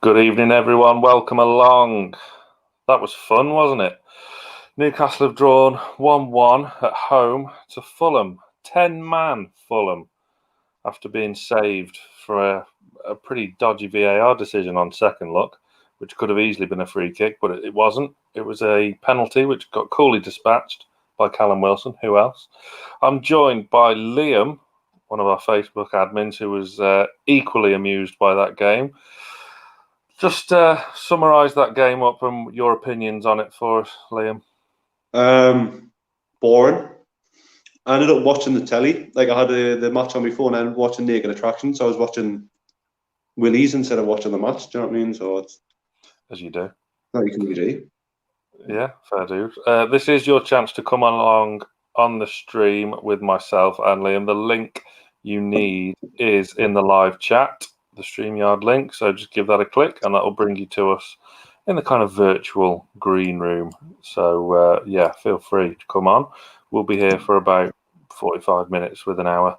Good evening, everyone. Welcome along. That was fun, wasn't it? Newcastle have drawn 1-1 at home to Fulham. 10-man Fulham after being saved for a pretty dodgy VAR decision on second look, which could have easily been a free kick, but it wasn't. It was a penalty which got coolly dispatched by Callum Wilson. Who else? I'm joined by Liam, one of our Facebook admins, who was equally amused by that game. Just summarise that game up and your opinions on it for us, Liam. Boring. I ended up watching the telly. Like, I had the match on my phone and watching Naked Attraction, so I was watching Willies instead of watching the match. Do you know what I mean? So it's as you do. No, you can really do. Yeah, fair dues. This is your chance to come along on the stream with myself and Liam. The link you need is in the live chat, the StreamYard link. So just give that a click and that will bring you to us in the kind of virtual green room. So, yeah, feel free to come on. We'll be here for about 45 minutes with an hour.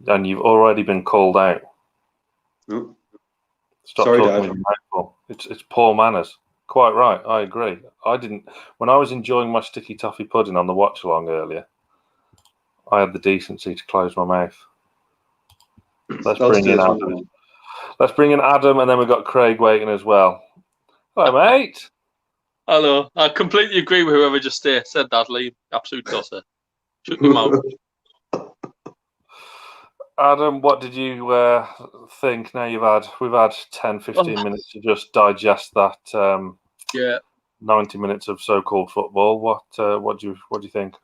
And you've already been called out. Oh. Stop Sorry, talking Dad. with your mouthful. It's poor manners. Quite right. I agree. When I was enjoying my sticky toffee pudding on the watch along earlier, I had the decency to close my mouth. Let's bring in Adam. Let's bring in Adam, and then we've got Craig waiting as well. Hello, mate. Hello. I completely agree with whoever just said that, Lee. Absolute tosser. Shoot me mouth. Adam, what did you think? Now we've had 10, 15 minutes to just digest that 90 minutes of so-called football. What do you think?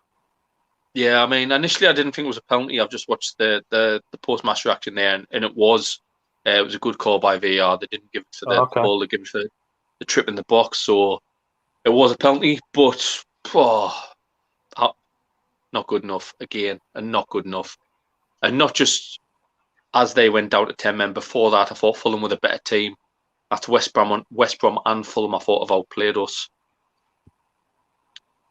Yeah, I mean, initially I didn't think it was a penalty. I've just watched the post-match reaction there, and it was a good call by VAR. They didn't give it for the ball, they gave it for the trip in the box, so it was a penalty, but not good enough again, and not good enough. And not just as they went down to 10 men. Before that, I thought Fulham were the better team. After West Brom and Fulham, I thought have outplayed us.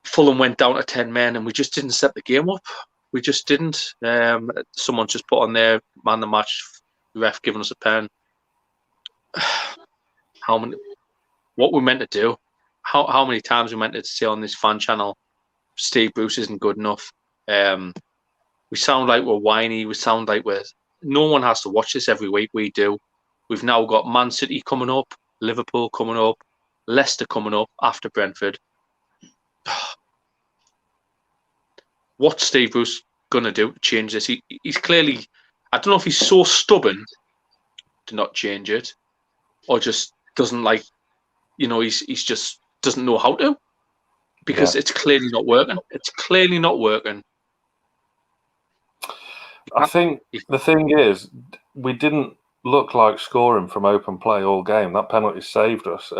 Fulham went down to 10 men, and we just didn't set the game up. We just didn't. Someone just put on there, man the match, ref giving us a pen. What we're meant to do? How many times we meant to say on this fan channel, Steve Bruce isn't good enough. We sound like we're whiny. We sound like no one has to watch this every week. We do. We've now got Man City coming up, Liverpool coming up, Leicester coming up after Brentford. What's Steve Bruce going to do to change this? He's clearly, I don't know if he's so stubborn to not change it or just doesn't like, he's just doesn't know how to, because it's clearly not working. It's clearly not working. I think the thing is, we didn't look like scoring from open play all game. That penalty saved us.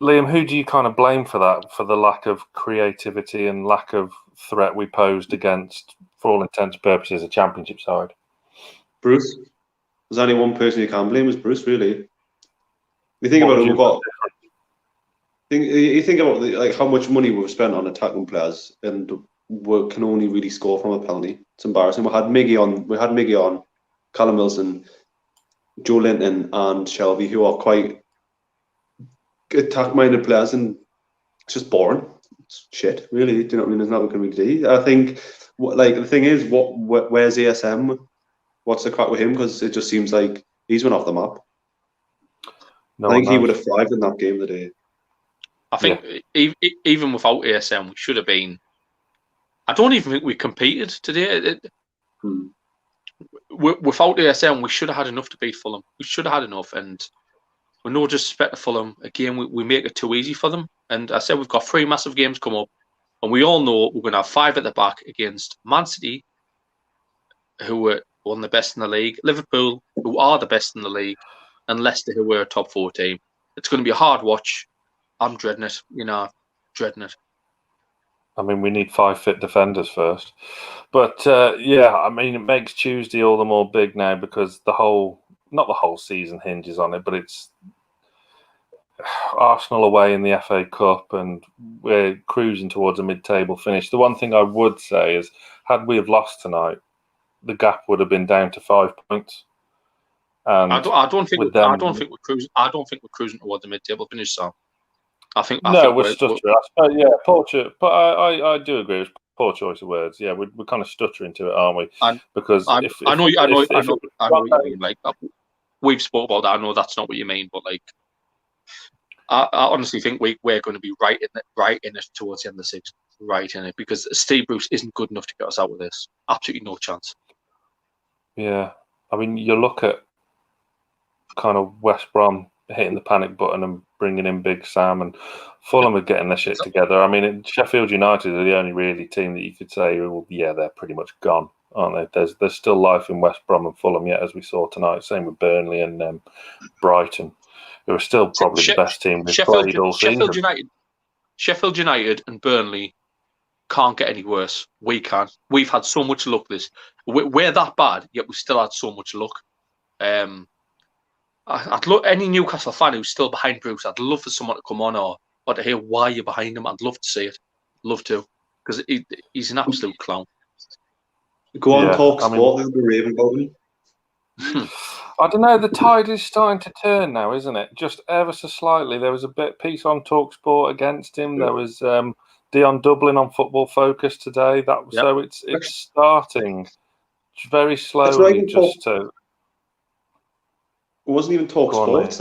Liam, who do you kind of blame for that, for the lack of creativity and lack of threat we posed against, for all intents and purposes, a championship side? Bruce. There's only one person you can blame, is Bruce, really. You think about it, you think about how much money we've spent on attacking players, and we can only really score from a penalty. It's embarrassing. We had Miggy on, Callum Wilson, Joe Linton, and Shelby, who are quite attack-minded players, and it's just boring. It's shit, really. Do you know what I mean? There's nothing we can do. I think, the thing is, where's ASM? What's the crack with him? Because it just seems like he's went off the map. I think he would have thrived in that game today. I think even without ASM, we should have been. I don't even think we competed today. Without ASM, we should have had enough to beat Fulham. We should have had enough, and with no disrespect to Fulham, again, we make it too easy for them. And I said we've got 3 massive games come up, and we all know we're going to have 5 at the back against Man City, who were one of the best in the league, Liverpool, who are the best in the league, and Leicester, who were a top 4 team. It's going to be a hard watch. I'm dreading it, dreading it. I mean, we need 5 fit defenders first. But, I mean, it makes Tuesday all the more big now because not the whole season hinges on it, but it's Arsenal away in the FA Cup and we're cruising towards a mid-table finish. The one thing I would say is, had we have lost tonight, the gap would have been down to 5 points. And I don't think them, I don't think we're cruising. I don't think we're cruising toward the mid-table finish, Sam. I think we're stuttering. Yeah, poor choice. But I do agree. It's poor choice of words. Yeah, we're kind of stuttering to it, aren't we? Because I know what you mean. Like, we've spoke about that. I know that's not what you mean, but like, I honestly think we're going to be right in it towards the end of the season, right in it, because Steve Bruce isn't good enough to get us out of this. Absolutely no chance. Yeah, I mean, you look at kind of West Brom hitting the panic button and bringing in Big Sam, and Fulham are getting their shit together. I mean, Sheffield United are the only really team that you could say, well, yeah, they're pretty much gone, aren't they? There's still life in West Brom and Fulham yet, as we saw tonight. Same with Burnley and Brighton, who are still probably the best team we've played all season. Sheffield United and Burnley can't get any worse. We can. We've had so much luck this. We're that bad, yet we still had so much luck. I'd love any Newcastle fan who's still behind Bruce. I'd love for someone to come on or to hear why you're behind him. I'd love to see it. Love to, because he's an absolute clown. Go on, talk sport. They'll be raving about him. I don't know. The tide is starting to turn now, isn't it? Just ever so slightly. There was a piece on Talksport against him. There was Dion Dublin on Football Focus today. So it's starting very slowly. It wasn't even Talk Sports.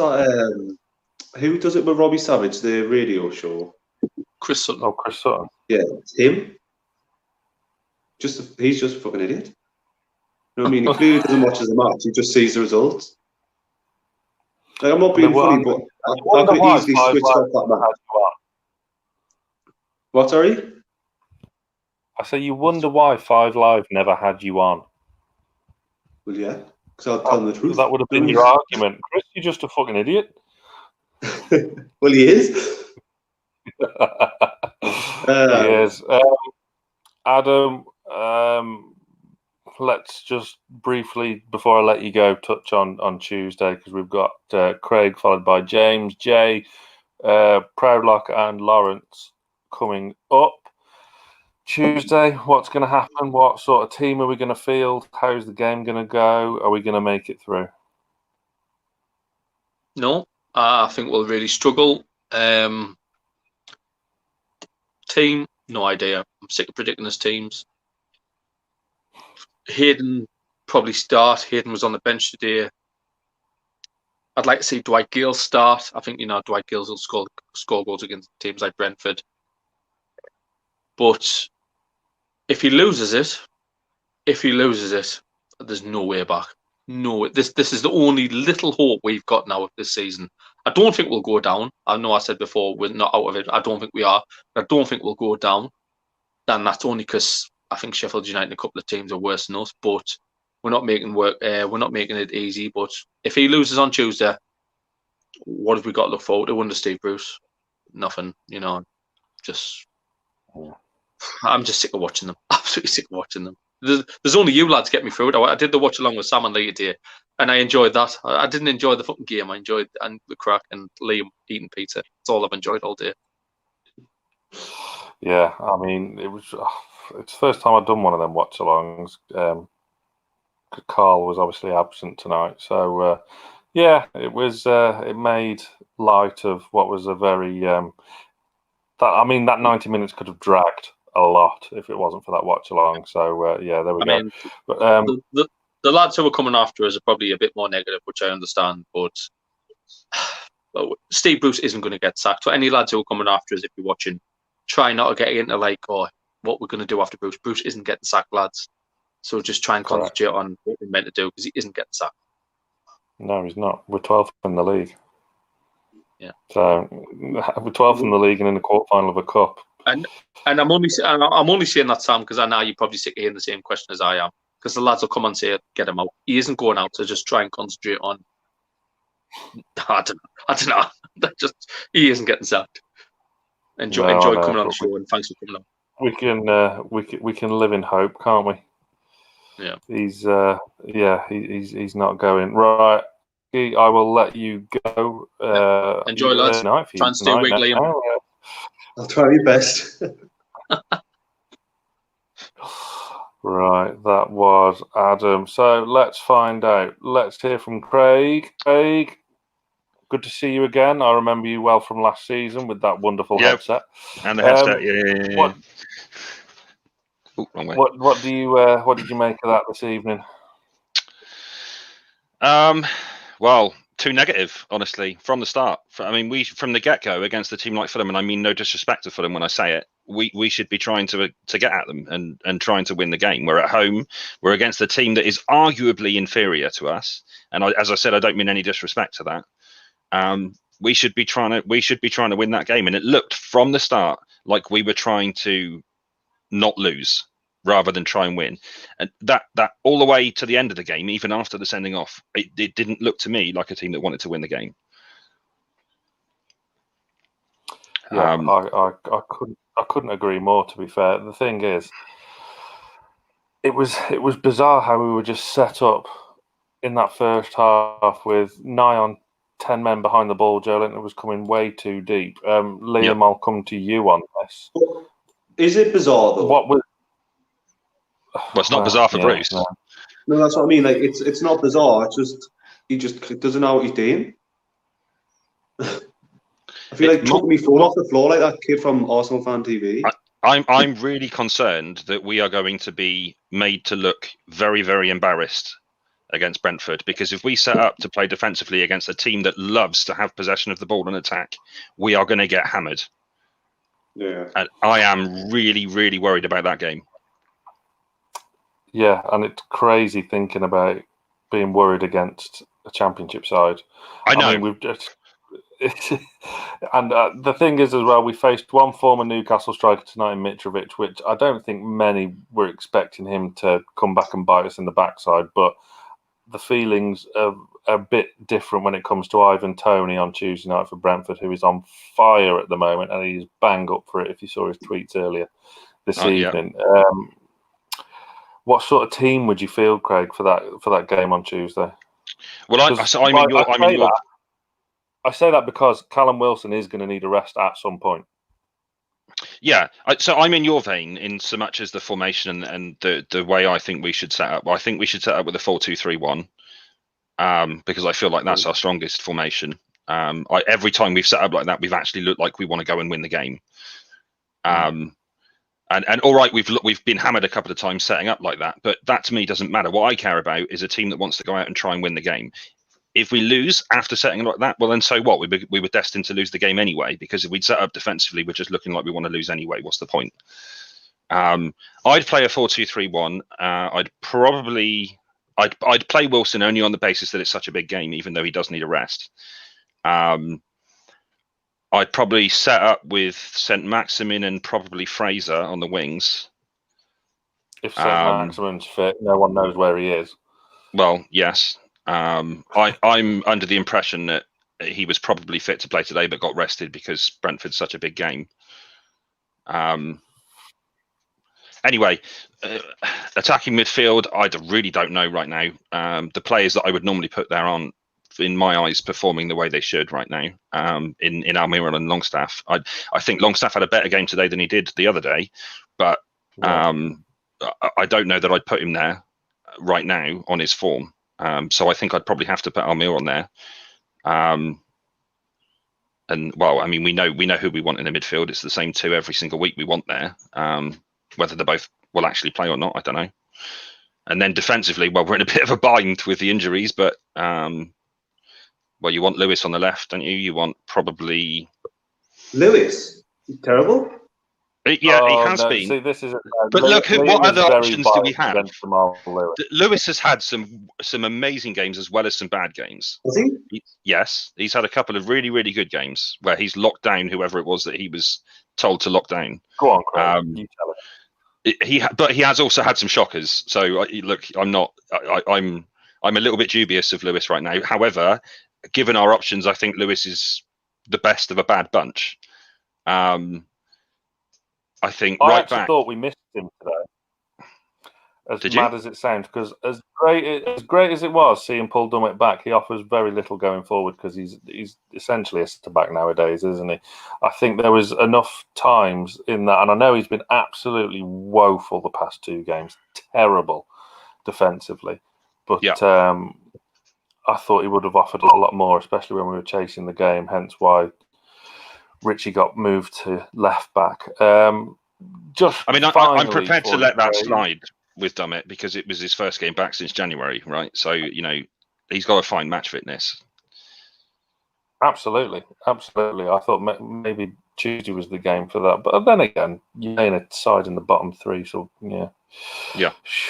Who does it with Robbie Savage, the radio show? Chris Sutton. Oh, Chris Sutton. Yeah, it's him. He's just a fucking idiot. You know what I mean? He clearly doesn't watch the match. He just sees the results. Like, I'm not being funny, but I could easily switch off that match. What, sorry? I say you wonder why 5 Live never had you on. Well, yeah, because I'll tell them the truth. That would have been your argument. Chris, you're just a fucking idiot. Well, he is. He is. Adam, let's just briefly, before I let you go, touch on Tuesday, because we've got Craig followed by James, Jay, Proudlock and Lawrence coming up. Tuesday, what's going to happen? What sort of team are we going to field? How's the game going to go? Are we going to make it through? No, I think we'll really struggle. Team, no idea. I'm sick of predicting this teams. Hayden probably start. Hayden was on the bench today. I'd like to see Dwight Gale start. I think, Dwight Gale will score goals against teams like Brentford. But if he loses it, there's no way back. No, this is the only little hope we've got now of this season. I don't think we'll go down. I know I said before we're not out of it. I don't think we are. I don't think we'll go down. And that's only because I think Sheffield United and a couple of teams are worse than us. But we're not making it easy. But if he loses on Tuesday, what have we got to look forward to under Steve Bruce? Nothing. I'm just sick of watching them. Absolutely sick of watching them. There's only you lads get me through it. I did the watch along with Sam and Lee today, and I enjoyed that. I didn't enjoy the fucking game. I enjoyed the crack and Liam eating pizza. It's all I've enjoyed all day. Yeah, I mean, it's the first time I've done one of them watch-alongs. Carl was obviously absent tonight, so it was. It made light of what was a very. That 90 minutes could have dragged a lot if it wasn't for that watch-along. So there we go. But, the lads who are coming after us are probably a bit more negative, which I understand. But Steve Bruce isn't going to get sacked. So any lads who are coming after us, if you're watching, try not to get into what we're going to do after Bruce. Bruce isn't getting sacked, lads. So just try and concentrate on what we're meant to do, because he isn't getting sacked. No, he's not. We're 12th in the league. Yeah. So we're 12th in the league and in the quarterfinal of a cup. And I'm only saying that, Sam, because I know you're probably sick of hearing the same question as I am. Because the lads will come and say, get him out. He isn't going out, so just try and concentrate on. I don't know. He isn't getting sacked. Enjoy coming on the show, and thanks for coming on. We can live in hope, can't we? Yeah. He's not going right. I will let you go. Enjoy, lads. Try and stay awake, Liam. I'll try my best. Right, that was Adam. So let's find out. Let's hear from Craig. Craig, good to see you again. I remember you well from last season with that wonderful headset. And the headset, yeah. What, wrong way. what did you make of that this evening? Well, too negative, honestly, from the start. I mean, we from the get-go against a team like Fulham, and I mean no disrespect to Fulham when I say it, we should be trying to get at them and trying to win the game. We're at home. We're against a team that is arguably inferior to us, and as I said, I don't mean any disrespect to that. We should be trying to win that game, and it looked from the start like we were trying to not lose rather than try and win, and that all the way to the end of the game, even after the sending off, it didn't look to me like a team that wanted to win the game. Yeah, I couldn't agree more. To be fair, the thing is, it was bizarre how we were just set up in that first half with nigh on 10 men behind the ball. Joe Linton was coming way too deep. Liam, I'll come to you on this. Is it bizarre though? Well, it's not bizarre for Bruce. No, that's what I mean. Like it's not bizarre. It's just he just doesn't know what he's doing. I feel like took me phone off the floor like that kid from Arsenal Fan TV. I'm really concerned that we are going to be made to look very, very embarrassed against Brentford, because if we set up to play defensively against a team that loves to have possession of the ball and attack, we are going to get hammered. Yeah, and I am really, really worried about that game. Yeah, and it's crazy thinking about being worried against a championship side. I know. I mean, we've just, and the thing is as well, we faced one former Newcastle striker tonight in Mitrovic, which I don't think many were expecting him to come back and bite us in the backside. But the feelings are a bit different when it comes to Ivan Toney on Tuesday night for Brentford, who is on fire at the moment, and he's bang up for it. If you saw his tweets earlier this evening. Yeah. What sort of team would you field, Craig, for that game on Tuesday? Well, I say that because Callum Wilson is going to need a rest at some point. Yeah, so I'm in your vein in so much as the formation and the way I think we should set up. I think we should set up with a 4-2-3-1 because I feel like that's our strongest formation. Every time we've set up like that, we've actually looked like we want to go and win the game. And all right, we've been hammered a couple of times setting up like that, but that to me doesn't matter. What I care about is a team that wants to go out and try and win the game. If we lose after setting like that, well then so what? We were destined to lose the game anyway, because if we'd set up defensively, we're just looking like we want to lose anyway. What's the point? I'd play a 4-2-3-1. I'd play Wilson only on the basis that it's such a big game, even though he does need a rest. I'd probably set up with Saint-Maximin and probably Fraser on the wings. If Saint-Maximin's fit, no one knows where he is. Well, yes. I'm under the impression that he was probably fit to play today, but got rested because Brentford's such a big game. Anyway, attacking midfield, I really don't know right now. The players that I would normally put there aren't, in my eyes, performing the way they should right now. In Almiron and Longstaff, I think Longstaff had a better game today than he did the other day, but I don't know that I'd put him there right now on his form. So I think I'd probably have to put Almiron there. And well, I mean, we know who we want in the midfield. It's the same two every single week we want there. Whether they both will actually play or not, I don't know. And then defensively, well, we're in a bit of a bind with the injuries, but well, you want Lewis on the left, don't you? You want probably Lewis. Terrible. Yeah, he has been. See, this is. But look, what other options do we have? Lewis has had some amazing games as well as some bad games. Has he? Yes, he's had a couple of really, really good games where he's locked down whoever it was that he was told to lock down. Go on, Craig. You tell it. But he has also had some shockers. So look, I'm a little bit dubious of Lewis right now. However, given our options, I think Lewis is the best of a bad bunch. I think I right actually back. thought we missed him today. As Did mad you? as it sounds, because as great as it was seeing Paul Dummett back, he offers very little going forward because he's essentially a centre back nowadays, isn't he? I think there was enough times in that, and I know he's been absolutely woeful the past 2 games, terrible defensively, but Yeah. I thought he would have offered a lot more, especially when we were chasing the game. Hence why Richie got moved to left back. I mean, I'm finally prepared to for let that Craig. slide with Dummett because it was his first game back since January, right? So, you know, he's got to find match fitness. Absolutely. I thought maybe Tuesday was the game for that, but then again, you're in a side in the bottom 3, so yeah,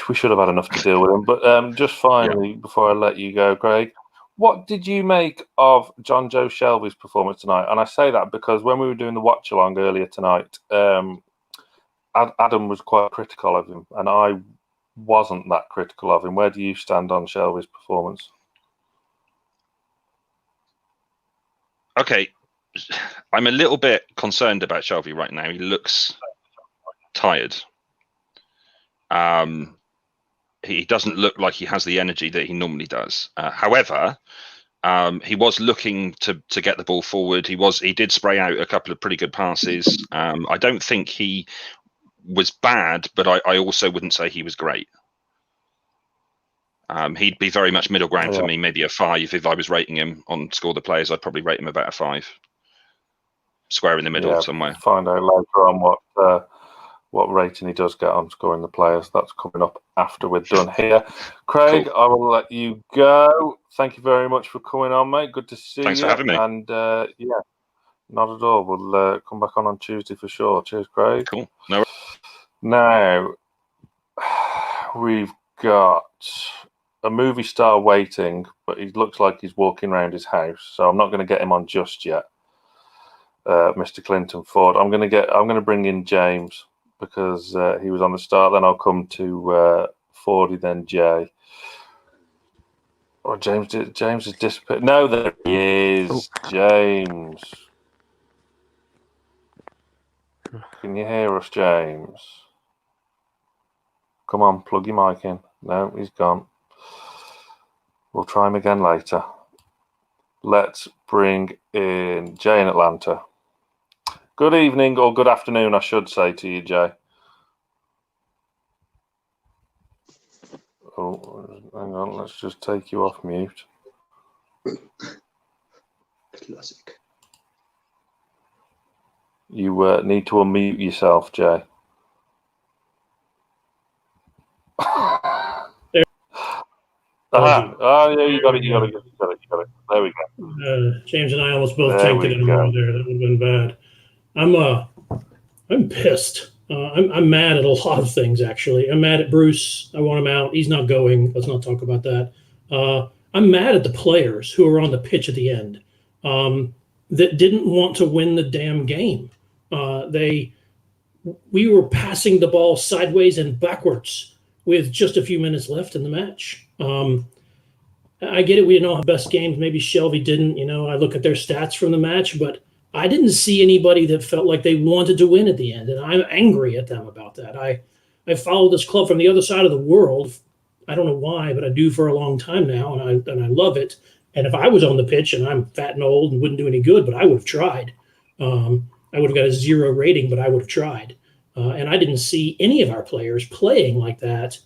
we should have had enough to deal with him. But just finally, before I let you go, Craig, what did you make of John Joe Shelby's performance tonight? And I say that because when we were doing the watch along earlier tonight, Adam was quite critical of him, and I wasn't that critical of him. Where do you stand on Shelby's performance? Okay, I'm a little bit concerned about Shelby right now. He looks tired. He doesn't look like he has the energy that he normally does. However, he was looking to get the ball forward. He did spray out a couple of pretty good passes. I don't think he was bad, but I also wouldn't say he was great. He'd be very much middle ground for me, maybe a 5. If I was rating him on Score the Players, I'd probably rate him about a 5. Square in the middle somewhere. Find out later on what rating he does get on Scoring the Players. That's coming up after we're done here. Craig, cool. I will let you go. Thank you very much for coming on, mate. Good to see you. Thanks for having me. And not at all. We'll come back on Tuesday for sure. Cheers, Craig. Cool. No. Now, we've got a movie star waiting, but he looks like he's walking around his house, so I'm not going to get him on just yet. Mr. Clinton Ford. I'm going to bring in James because he was on the start. Then I'll come to Fordy, then Jay. Oh, James has disappeared. No, there he is. James. Can you hear us, James? Come on, plug your mic in. No, he's gone. We'll try him again later. Let's bring in Jay in Atlanta. Good evening, or good afternoon, I should say to you, Jay. Oh, hang on, let's just take you off mute. Classic. You need to unmute yourself, Jay. Oh, yeah, you got it. There we go. James and I almost both tanked it in a row there. That would have been bad. I'm pissed. I'm mad at a lot of things, actually. I'm mad at Bruce. I want him out. He's not going. Let's not talk about that. I'm mad at the players who were on the pitch at the end that didn't want to win the damn game. We were passing the ball sideways and backwards with just a few minutes left in the match. I get it. We didn't all have best games. Maybe Shelby didn't. I look at their stats from the match, but I didn't see anybody that felt like they wanted to win at the end, and I'm angry at them about that. I followed this club from the other side of the world. I don't know why, but I do for a long time now, and I love it. And if I was on the pitch and I'm fat and old and wouldn't do any good, but I would have tried. I would have got a 0 rating, but I would have tried. And I didn't see any of our players playing like that.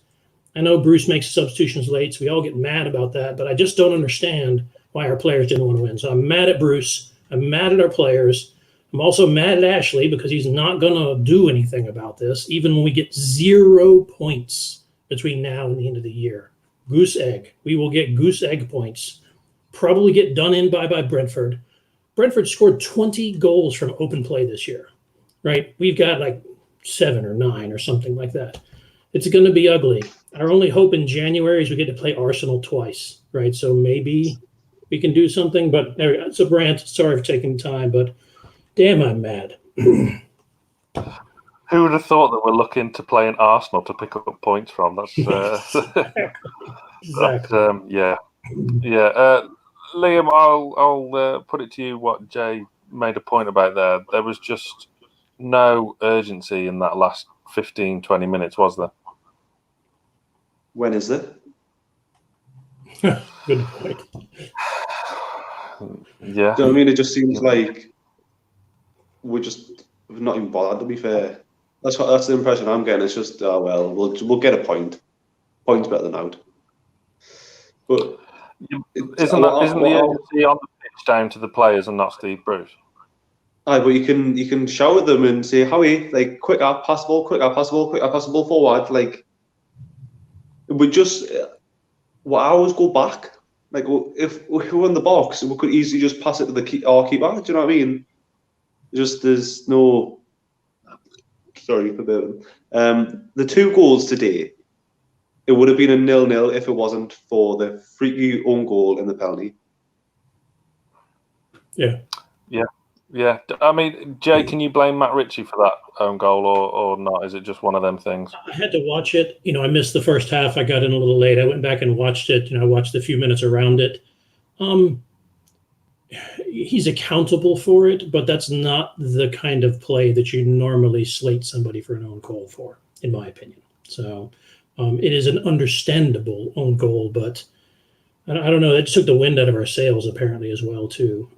I know Bruce makes substitutions late, so we all get mad about that, but I just don't understand why our players didn't want to win. So I'm mad at Bruce. I'm mad at our players. I'm also mad at Ashley because he's not going to do anything about this, even when we get 0 points between now and the end of the year. Goose egg. We will get goose egg points. Probably get done in by Brentford. Brentford scored 20 goals from open play this year, right? We've got like 7 or 9 or something like that. It's going to be ugly. Our only hope in January is we get to play Arsenal twice, right? So maybe we can do something, but it's a rant. Sorry for taking time, but damn, I'm mad. Who would have thought that we're looking to play in Arsenal to pick up points from? That's exactly. Yeah. Liam, I'll put it to you what Jay made a point about there. There was just no urgency in that last 15, 20 minutes, was there? When is it? Good point. Yeah. Do you know what I mean? It just seems like we're not even bothered, to be fair. That's the impression I'm getting. It's just, we'll get a point. Point's better than out. But isn't the urgency on the pitch down to the players and not Steve Bruce? Aye, but you can shout at them and say, Howie, like, quicker, passable forward. Like, we just, I always go back. Like, if we were in the box, we could easily just pass it to our keeper. Do you know what I mean? There's no. Sorry for the 2 goals today. It would have been a 0-0 if it wasn't for the freaky own goal and the penalty. Yeah. I mean, Jay, can you blame Matt Ritchie for that own goal or not? Is it just one of them things? I had to watch it. I missed the first half. I got in a little late. I went back and watched it. I watched a few minutes around it. He's accountable for it, but that's not the kind of play that you normally slate somebody for an own goal for, in my opinion. So it is an understandable own goal, but I don't know. That took the wind out of our sails apparently as well too.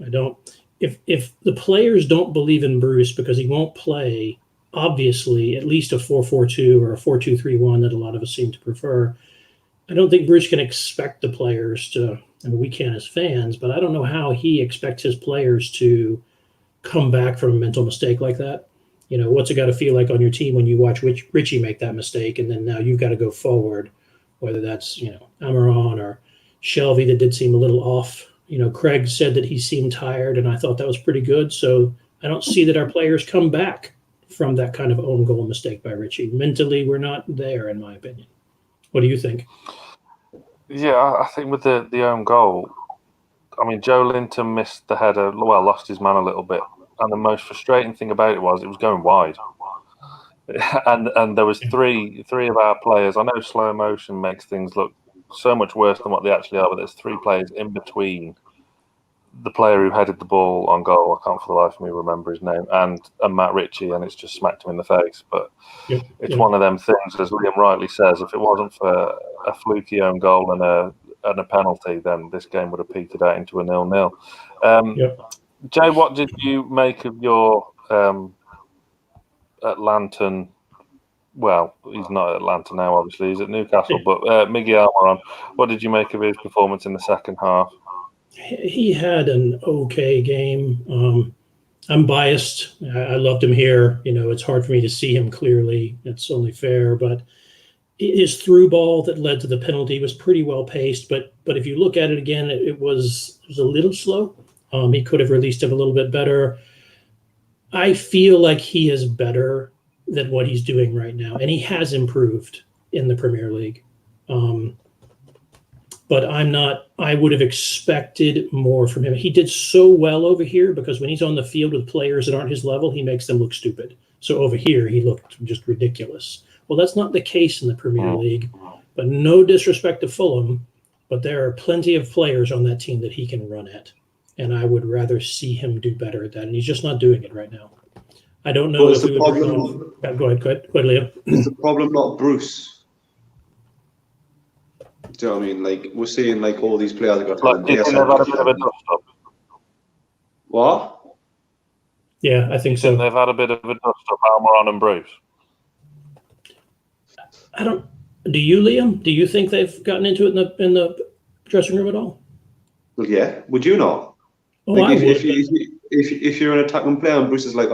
If the players don't believe in Bruce because he won't play, obviously, at least a 4-4-2 or a 4-2-3-1 that a lot of us seem to prefer, I don't think Bruce can expect the players to, we can as fans, but I don't know how he expects his players to come back from a mental mistake like that. What's it got to feel like on your team when you watch Richie make that mistake and then now you've got to go forward, whether that's, Amaron or Shelby that did seem a little off. Craig said that he seemed tired, and I thought that was pretty good. So I don't see that our players come back from that kind of own goal mistake by Richie. Mentally, we're not there, in my opinion. What do you think? Yeah, I think with the own goal, I mean, Joe Linton missed the header, lost his man a little bit. And the most frustrating thing about it was going wide. And there was three of our players. I know slow motion makes things look so much worse than what they actually are, but there's 3 players in between the player who headed the ball on goal, I can't for the life of me remember his name, and Matt Ritchie, and it's just smacked him in the face. But it's one of them things, as Liam rightly says, if it wasn't for a fluky own goal and a penalty, then this game would have petered out into a 0-0. Jay, what did you make of your Atlanta? Well, he's not at Atlanta now, obviously. He's at Newcastle. But Miguel Almiron, what did you make of his performance in the second half? He had an okay game. I'm biased. I loved him here. It's hard for me to see him clearly. It's only fair. But his through ball that led to the penalty was pretty well paced. But if you look at it again, it was a little slow. He could have released it a little bit better. I feel like he is better than what he's doing right now, and he has improved in the Premier League. But I would have expected more from him. He did so well over here because when he's on the field with players that aren't his level, he makes them look stupid. So over here, he looked just ridiculous. Well, that's not the case in the Premier League, but no disrespect to Fulham, but there are plenty of players on that team that he can run at. And I would rather see him do better at that. And he's just not doing it right now. I don't know if we would go ahead, Leo. Is the problem not Bruce? Do you know what I mean? Like, we're seeing like all these players that got they've had a bit of a dust up. What? Yeah, I think so. They've had a bit of a dust up, Almiron and Bruce. Do you, Liam? Do you think they've gotten into it in the dressing room at all? Well, yeah. Would you not? Oh, like I would. If you're an attacking player and Bruce is like,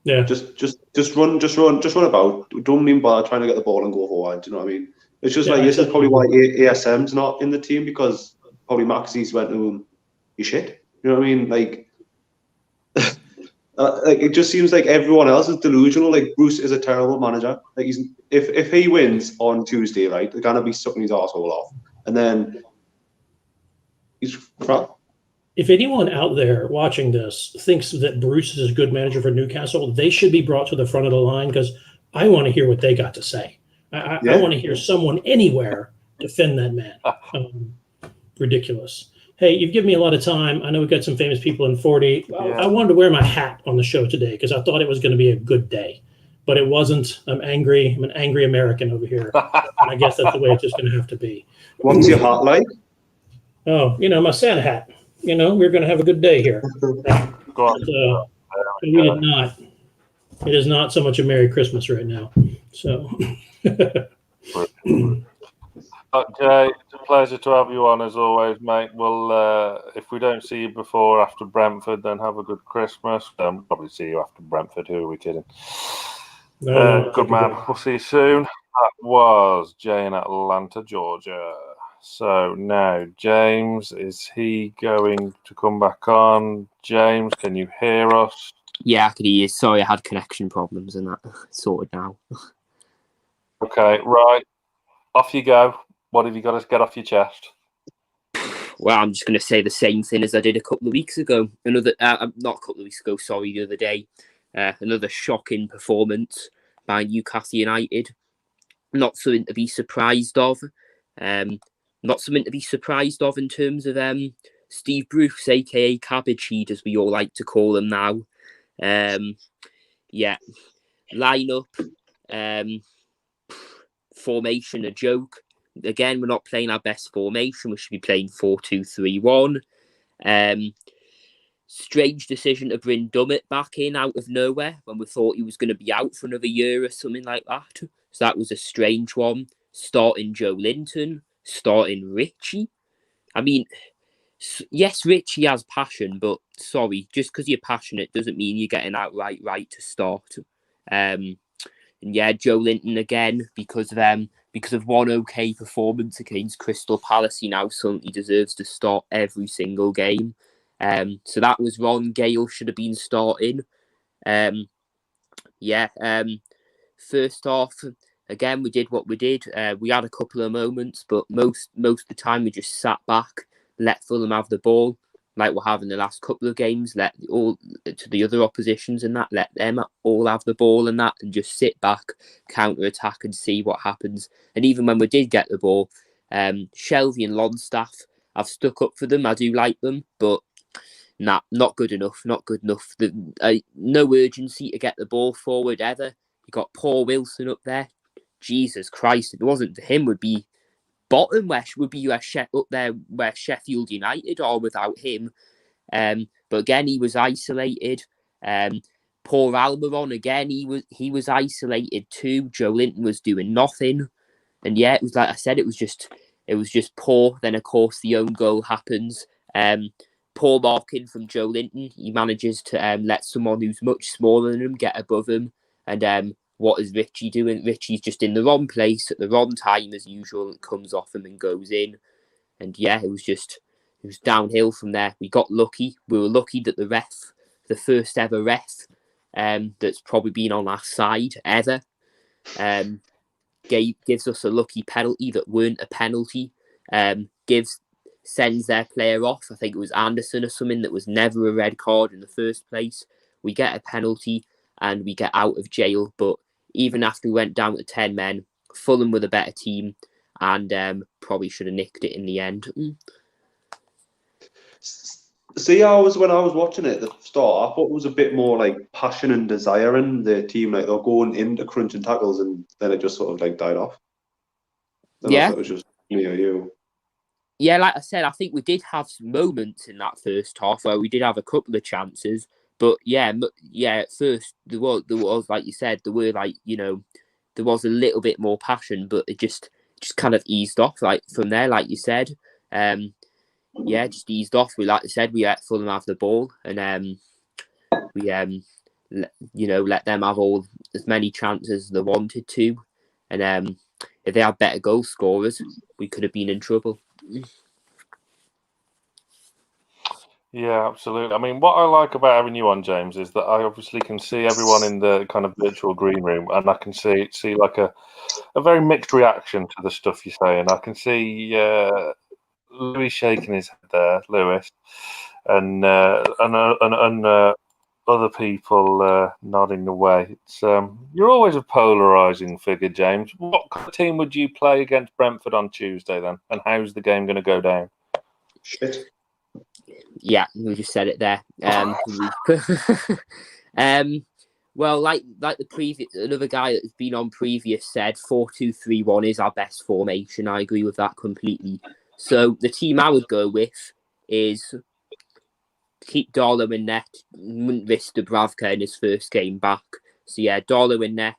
yeah, just run about. Don't even bother trying to get the ball and go forward. Do you know what I mean? It's just like this is probably why ASM's not in the team, because probably Maxie's went to him, you shit. You know what I mean? Like, like it just seems like everyone else is delusional. Like Bruce is a terrible manager. Like if he wins on Tuesday, right, they're gonna be sucking his arsehole off, and then he's crap. If anyone out there watching this thinks that Bruce is a good manager for Newcastle, they should be brought to the front of the line, because I want to hear what they got to say. I want to hear someone anywhere defend that man. Ridiculous. Hey, you've given me a lot of time. I know we've got some famous people in 40. Yeah. I wanted to wear my hat on the show today because I thought it was going to be a good day, but it wasn't. I'm angry. I'm an angry American over here. And I guess that's the way it's just going to have to be. What's your hat like? Oh, my Santa hat. We're going to have a good day here. Go on. We did not. It is not so much a Merry Christmas right now. So. Jay, it's a pleasure to have you on as always, mate. Well, if we don't see you before or after Brentford, then have a good Christmas. Probably see you after Brentford. Who are we kidding? No, good man. We'll see you soon. That was Jay in Atlanta, Georgia. So now, James, is he going to come back on? James, can you hear us? Yeah, I could hear you. Sorry, I had connection problems and that sorted now. Okay, right. Off you go. What have you got to get off your chest? Well, I'm just going to say the same thing as I did a couple of weeks ago. Not a couple of weeks ago, sorry, the other day. Another shocking performance by Newcastle United. Not something to be surprised of. Not something to be surprised of in terms of Steve Bruce, a.k.a. Cabbage Head, as we all like to call him now. Line-up, formation, a joke. Again, we're not playing our best formation. We should be playing 4-2-3-1. Strange decision to bring Dummett back in out of nowhere when we thought he was going to be out for another year or something like that. So that was a strange one. Starting Joe Linton, starting Richie. I mean, yes, Richie has passion, but sorry, just because you're passionate doesn't mean you're getting outright right to start. And yeah, Joe Linton again, because of one okay performance against Crystal Palace, he now suddenly deserves to start every single game. So that was wrong. Gale should have been starting. First off, again, we did what we did. We had a couple of moments, but most of the time we just sat back, let Fulham have the ball, like we're having the last couple of games, let all to the other oppositions and that, let them all have the ball and that, and just sit back, counter-attack and see what happens. And even when we did get the ball, Shelvey and Longstaff, I've stuck up for them. I do like them, but not good enough. Not good enough. No urgency to get the ball forward ever. You got Paul Wilson up there. Jesus Christ, if it wasn't for him, would be bottom up there where Sheffield United are without him. But again, he was isolated. Paul Almiron again, he was isolated too. Joe Linton was doing nothing, and yeah, it was like I said, it was just poor. Then of course the own goal happens. Poor marking from Joe Linton. He manages to let someone who's much smaller than him get above him, and what is Richie doing? Richie's just in the wrong place at the wrong time as usual. It comes off him and goes in. And yeah, it was downhill from there. We got lucky. We were lucky that the first ever ref, that's probably been on our side ever, gives us a lucky penalty that weren't a penalty. Sends their player off. I think it was Anderson or something that was never a red card in the first place. We get a penalty and we get out of jail. But even after we went down to 10 men, Fulham were the better team and probably should have nicked it in the end. See, when I was watching it at the start, I thought it was a bit more like passion and desire in the team. Like they're going into crunching tackles, and then it just sort of like died off. Yeah, it was just you. Yeah, like I said, I think we did have some moments in that first half where we did have a couple of chances. But yeah, at first there was like you said, there was a little bit more passion, but it just kind of eased off like from there, like you said. Just eased off. Like I said, we let Fulham have the ball, and let them have as many chances as they wanted to, and if they had better goal scorers, we could have been in trouble. Yeah, absolutely. I mean, what I like about having you on, James, is that I obviously can see everyone in the kind of virtual green room, and I can see like a very mixed reaction to the stuff you're saying. I can see Louis shaking his head there, Lewis, and other people nodding away. It's you're always a polarising figure, James. What kind of team would you play against Brentford on Tuesday then, and how's the game going to go down? Shit. Yeah, we just said it there. Well, like the previous another guy that's been on previous said, 4-2-3-1 is our best formation. I agree with that completely. So the team I would go with is keep Darlow in net. Wouldn't risk Dubravka in his first game back. So yeah, Darlow in net.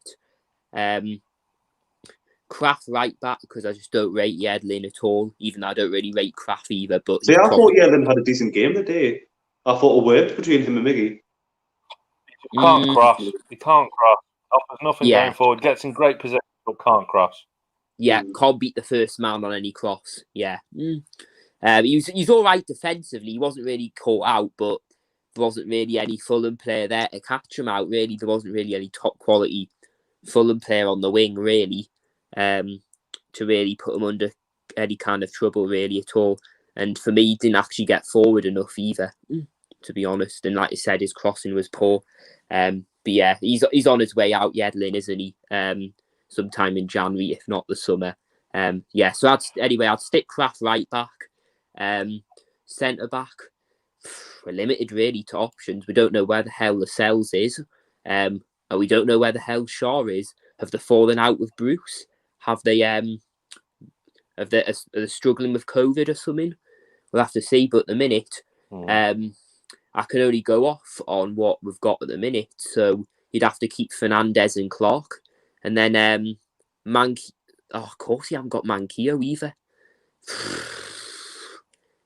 Kraft right back because I just don't rate Yedlin at all. Even though I don't really rate Kraft either. But See, I thought Yedlin had a decent game today. I thought it worked between him and Miggy. He can't cross. He can't cross. Offers nothing Yeah. going forward. Gets in great position, but can't cross. Yeah, can't beat the first man on any cross. Yeah. He's all right defensively. He wasn't really caught out, but there wasn't really any Fulham player there to catch him out, really. There wasn't really any top quality Fulham player on the wing, really, to really put him under any kind of trouble, really, at all. And for me, he didn't actually get forward enough either, to be honest. And like I said, his crossing was poor. But yeah, he's on his way out, Yedlin, isn't he? Sometime in January, if not the summer. Yeah, so I'd stick Kraft right back. Centre back, we're limited really to options. We don't know where the hell Lascelles is, and we don't know where the hell Shaw is. Have they fallen out with Bruce? Are they struggling with COVID or something? We'll have to see. But at the minute, I can only go off on what we've got at the minute. So you'd have to keep Fernandez and Clark, and then Mank. Oh, of course, you haven't got Manquillo either.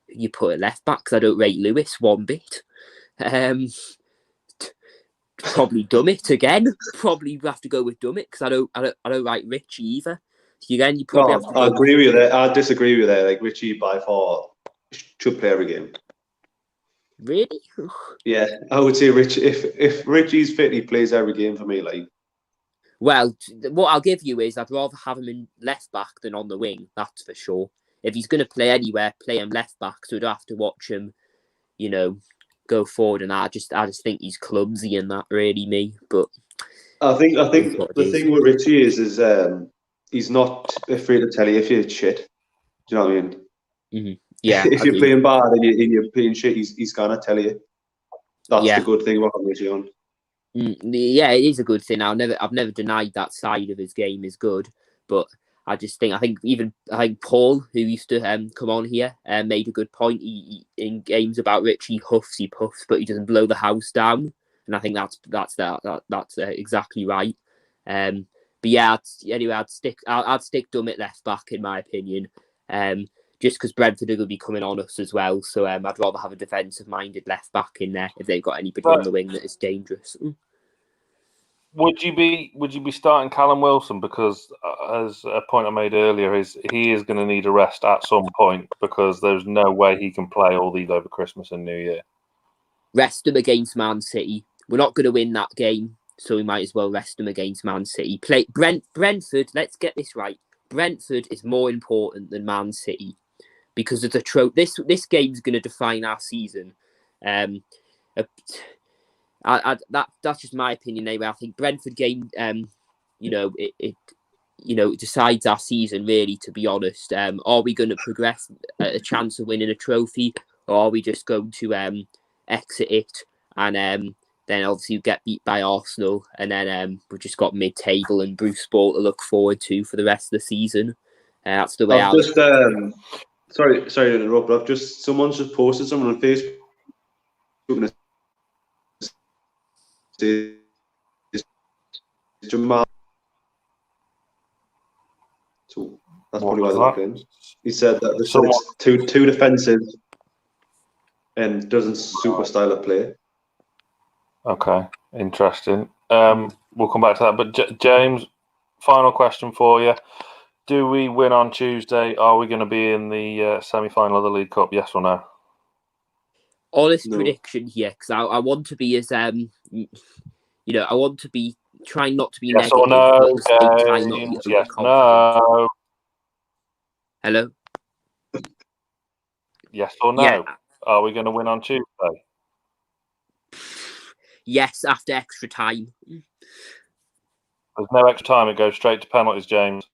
You put a left back because I don't rate Lewis one bit. Probably Dummett again. Probably have to go with Dummett because I don't like Richie either. So again, you probably have to. I agree with you there. I disagree with you there. Like Richie by far should play every game. Really? Yeah, I would say Rich. If Richie's fit, he plays every game for me. Like, well, what I'll give you is I'd rather have him in left back than on the wing. That's for sure. If he's going to play anywhere, play him left back, so we don't have to watch him, go forward. And I just think he's clumsy in that, really, me. But I think the thing with Richie is he's not afraid to tell you if you're shit. Do you know what I mean? Mm-hmm. Yeah. If you're playing bad and you're playing shit, he's gonna tell you. That's the good thing about Richie on. Yeah, it is a good thing. I've never denied that side of his game is good, but I think Paul, who used to come on here, made a good point. He in games about Richie, he puffs, but he doesn't blow the house down, and I think that's exactly right. But yeah, I'd stick Dummett left back in my opinion, just because Brentford are going to be coming on us as well. So I'd rather have a defensive-minded left back in there if they've got anybody on the wing that is dangerous. Would you be starting Callum Wilson because, as a point I made earlier, he is going to need a rest at some point because there's no way he can play all these over Christmas and New Year. Rest him against Man City. We're not going to win that game, so we might as well rest him against Man City. Play Brentford. Let's get this right. Brentford is more important than Man City because of the This game's going to define our season. That's just my opinion anyway. I think Brentford game, it decides our season really. To be honest, are we going to progress at a chance of winning a trophy, or are we just going to exit it and then obviously get beat by Arsenal, and then we've just got mid-table and Bruce Sport to look forward to for the rest of the season. That's the way sorry to interrupt, but someone's just posted something on Facebook. Jamal. So that's probably why they're not playing. He said that it's too defensive and doesn't suit the style of play. Okay, interesting. We'll come back to that. But James, final question for you: do we win on Tuesday? Are we going to be in the semi-final of the League Cup? Yes or no? Honest prediction here, because I want to be as I want to be trying not to be yes negative. Or no, yes, no. Hello. Yes or no? Yeah. Are we going to win on Tuesday? Yes, after extra time. There's no extra time. It goes straight to penalties, James.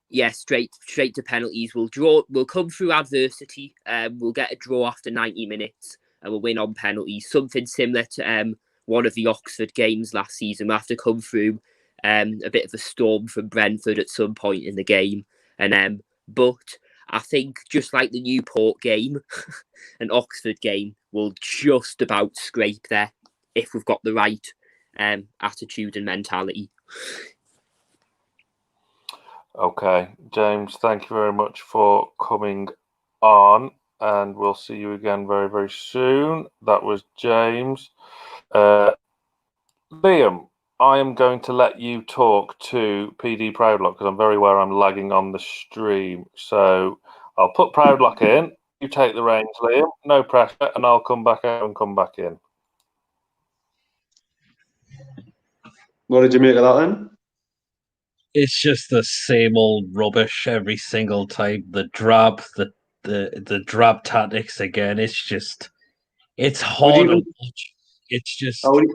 Yes, straight to penalties. We'll draw. We'll come through adversity. We'll get a draw after 90 minutes, and we'll win on penalties. Something similar to one of the Oxford games last season. We have to come through a bit of a storm from Brentford at some point in the game. But I think just like the Newport game, an Oxford game will just about scrape there if we've got the right attitude and mentality. Okay, James, thank you very much for coming on, and we'll see you again very, very soon. That was James. Liam, I am going to let you talk to PD Proudlock because I'm very aware I'm lagging on the stream. So I'll put Proudlock in. You take the reins, Liam. No pressure, and I'll come back out and come back in. What did you make of that then? It's just the same old rubbish every single time. The drab tactics again. It's hard to watch. It's just. Sorry.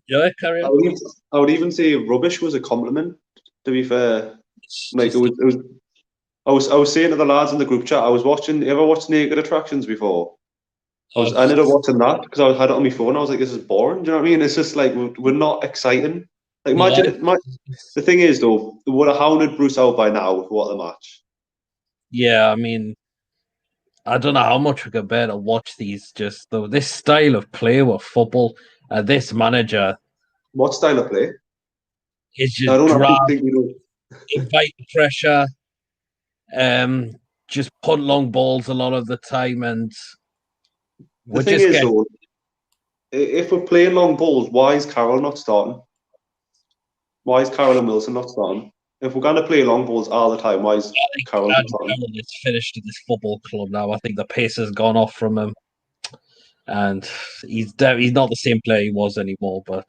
Yeah, carry on. I would even say rubbish was a compliment. To be fair, like I was saying to the lads in the group chat. I was watching. You ever watched Naked Attractions before? I ended up watching that because I had it on my phone. I was like, this is boring. Do you know what I mean? It's just like we're not exciting. Like imagine the thing is though, they would have hounded Bruce out by now. What a match! Yeah, I mean, I don't know how much we could bear to watch these. Just though this style of play with football, this manager. What style of play? It's just invite pressure, just punt long balls a lot of the time, and the thing is though, if we're playing long balls, why is Carroll not starting? Why is Carroll and Wilson not starting? If we're going to play long balls all the time, why is Carroll not starting? Carroll is finished at this football club now. I think the pace has gone off from him, and he's not the same player he was anymore. But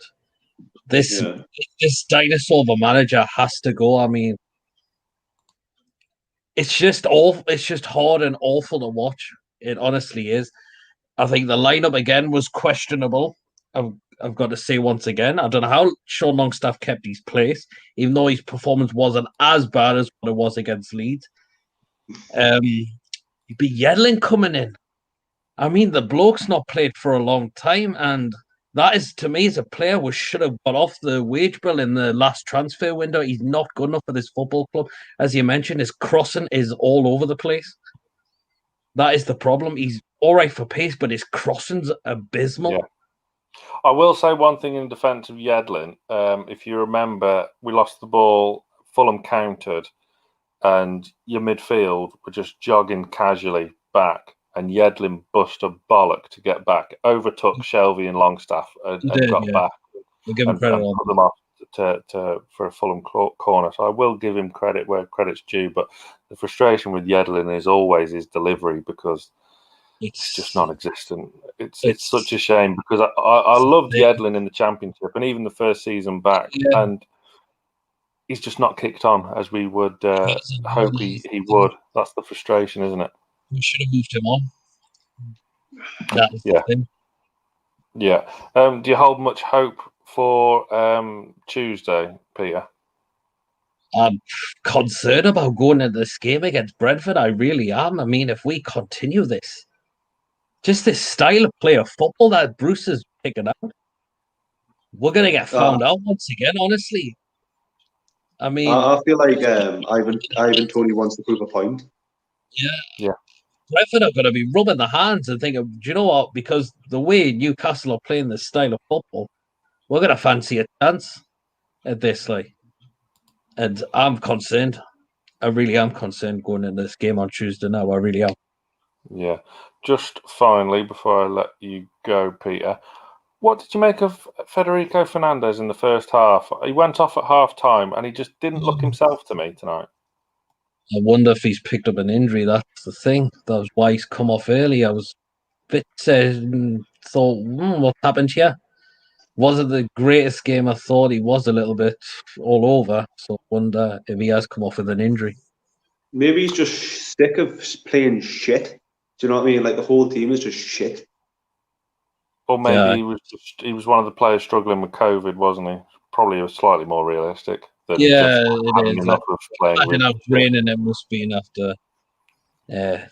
this dinosaur of a manager has to go. I mean, it's just awful. It's just hard and awful to watch. It honestly is. I think the lineup again was questionable. I've got to say once again, I don't know how Sean Longstaff kept his place, even though his performance wasn't as bad as what it was against Leeds. But Yedlin coming in. I mean, the bloke's not played for a long time, and that is, to me, as a player, we should have got off the wage bill in the last transfer window. He's not good enough for this football club. As you mentioned, his crossing is all over the place. That is the problem. He's all right for pace, but his crossing's abysmal. Yeah. I will say one thing in defence of Yedlin. If you remember, we lost the ball, Fulham countered, and your midfield were just jogging casually back, and Yedlin bust a bollock to get back, overtook Shelvey and Longstaff, and got back We'll give him and credit put them off for a Fulham corner. So I will give him credit where credit's due, but the frustration with Yedlin is always his delivery because it's just non-existent. It's such a shame because I loved Yedlin in the Championship and even the first season back, and he's just not kicked on as we would hope he would. That's the frustration, isn't it? We should have moved him on. That's the thing. Yeah. Do you hold much hope for Tuesday, Peter? I'm concerned about going into this game against Brentford. I really am. I mean, if we continue this, just this style of play of football that Bruce is picking out, we're going to get found out once again, honestly. I mean, I feel like Ivan Toney wants to prove a point. Yeah. Brentford are going to be rubbing their hands and thinking, do you know what? Because the way Newcastle are playing this style of football, we're going to fancy a chance at this, like. And I'm concerned. I really am concerned going into this game on Tuesday now. I really am. Yeah. Just finally, before I let you go, Peter, what did you make of Federico Fernandez in the first half? He went off at half time and he just didn't look himself to me tonight. I wonder if he's picked up an injury. That's the thing. That was why he's come off early. I was a bit thought, what happened here? Wasn't the greatest game. I thought he was a little bit all over. So I wonder if he has come off with an injury. Maybe he's just sick of playing shit. Do you know what I mean? Like the whole team is just shit. Or maybe he was one of the players struggling with COVID, wasn't he? Probably slightly more realistic. Than it is. Enough of playing imagine how draining it must be after. Yeah.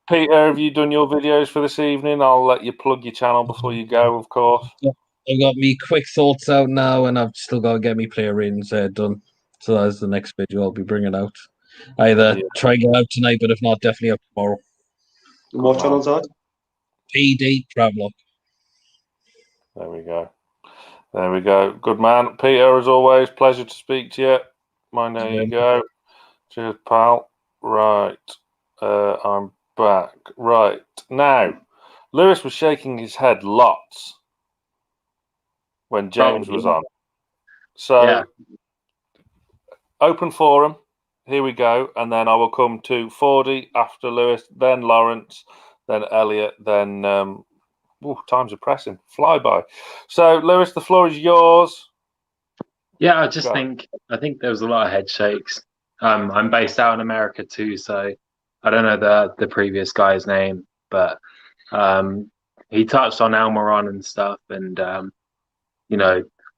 Peter, have you done your videos for this evening? I'll let you plug your channel before you go, of course. I've got me quick thoughts out now, and I've still got to get me player ratings done. So that's the next video I'll be bringing out. Either try and get out tonight, but if not, definitely up tomorrow. And what channel's that? PD Travelogue. There we go. There we go. Good man. Peter, as always, pleasure to speak to you. There you go. Cheers, pal. Right. I'm back. Right. Now, Lewis was shaking his head lots when James was on. So, open forum. Here we go. And then I will come to Fordy after Lewis, then Lawrence, then Elliot, then... times are pressing. Fly by. So, Lewis, the floor is yours. Yeah, I think there was a lot of head shakes. I'm based out in America too, so I don't know the previous guy's name, but he touched on Almiron and stuff, and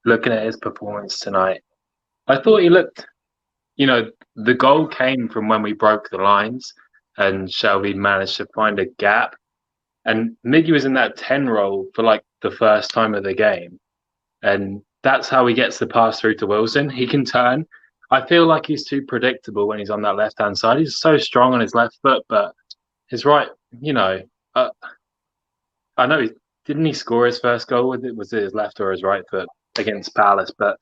looking at his performance tonight, I thought he looked. The goal came from when we broke the lines, and Shelby managed to find a gap, and Miggy was in that 10 role for like the first time of the game, and that's how he gets the pass through to Wilson. He can turn. I feel like he's too predictable when he's on that left-hand side. He's so strong on his left foot, but his right, I know didn't he score his first goal with it? Was it his left or his right foot against Palace? But,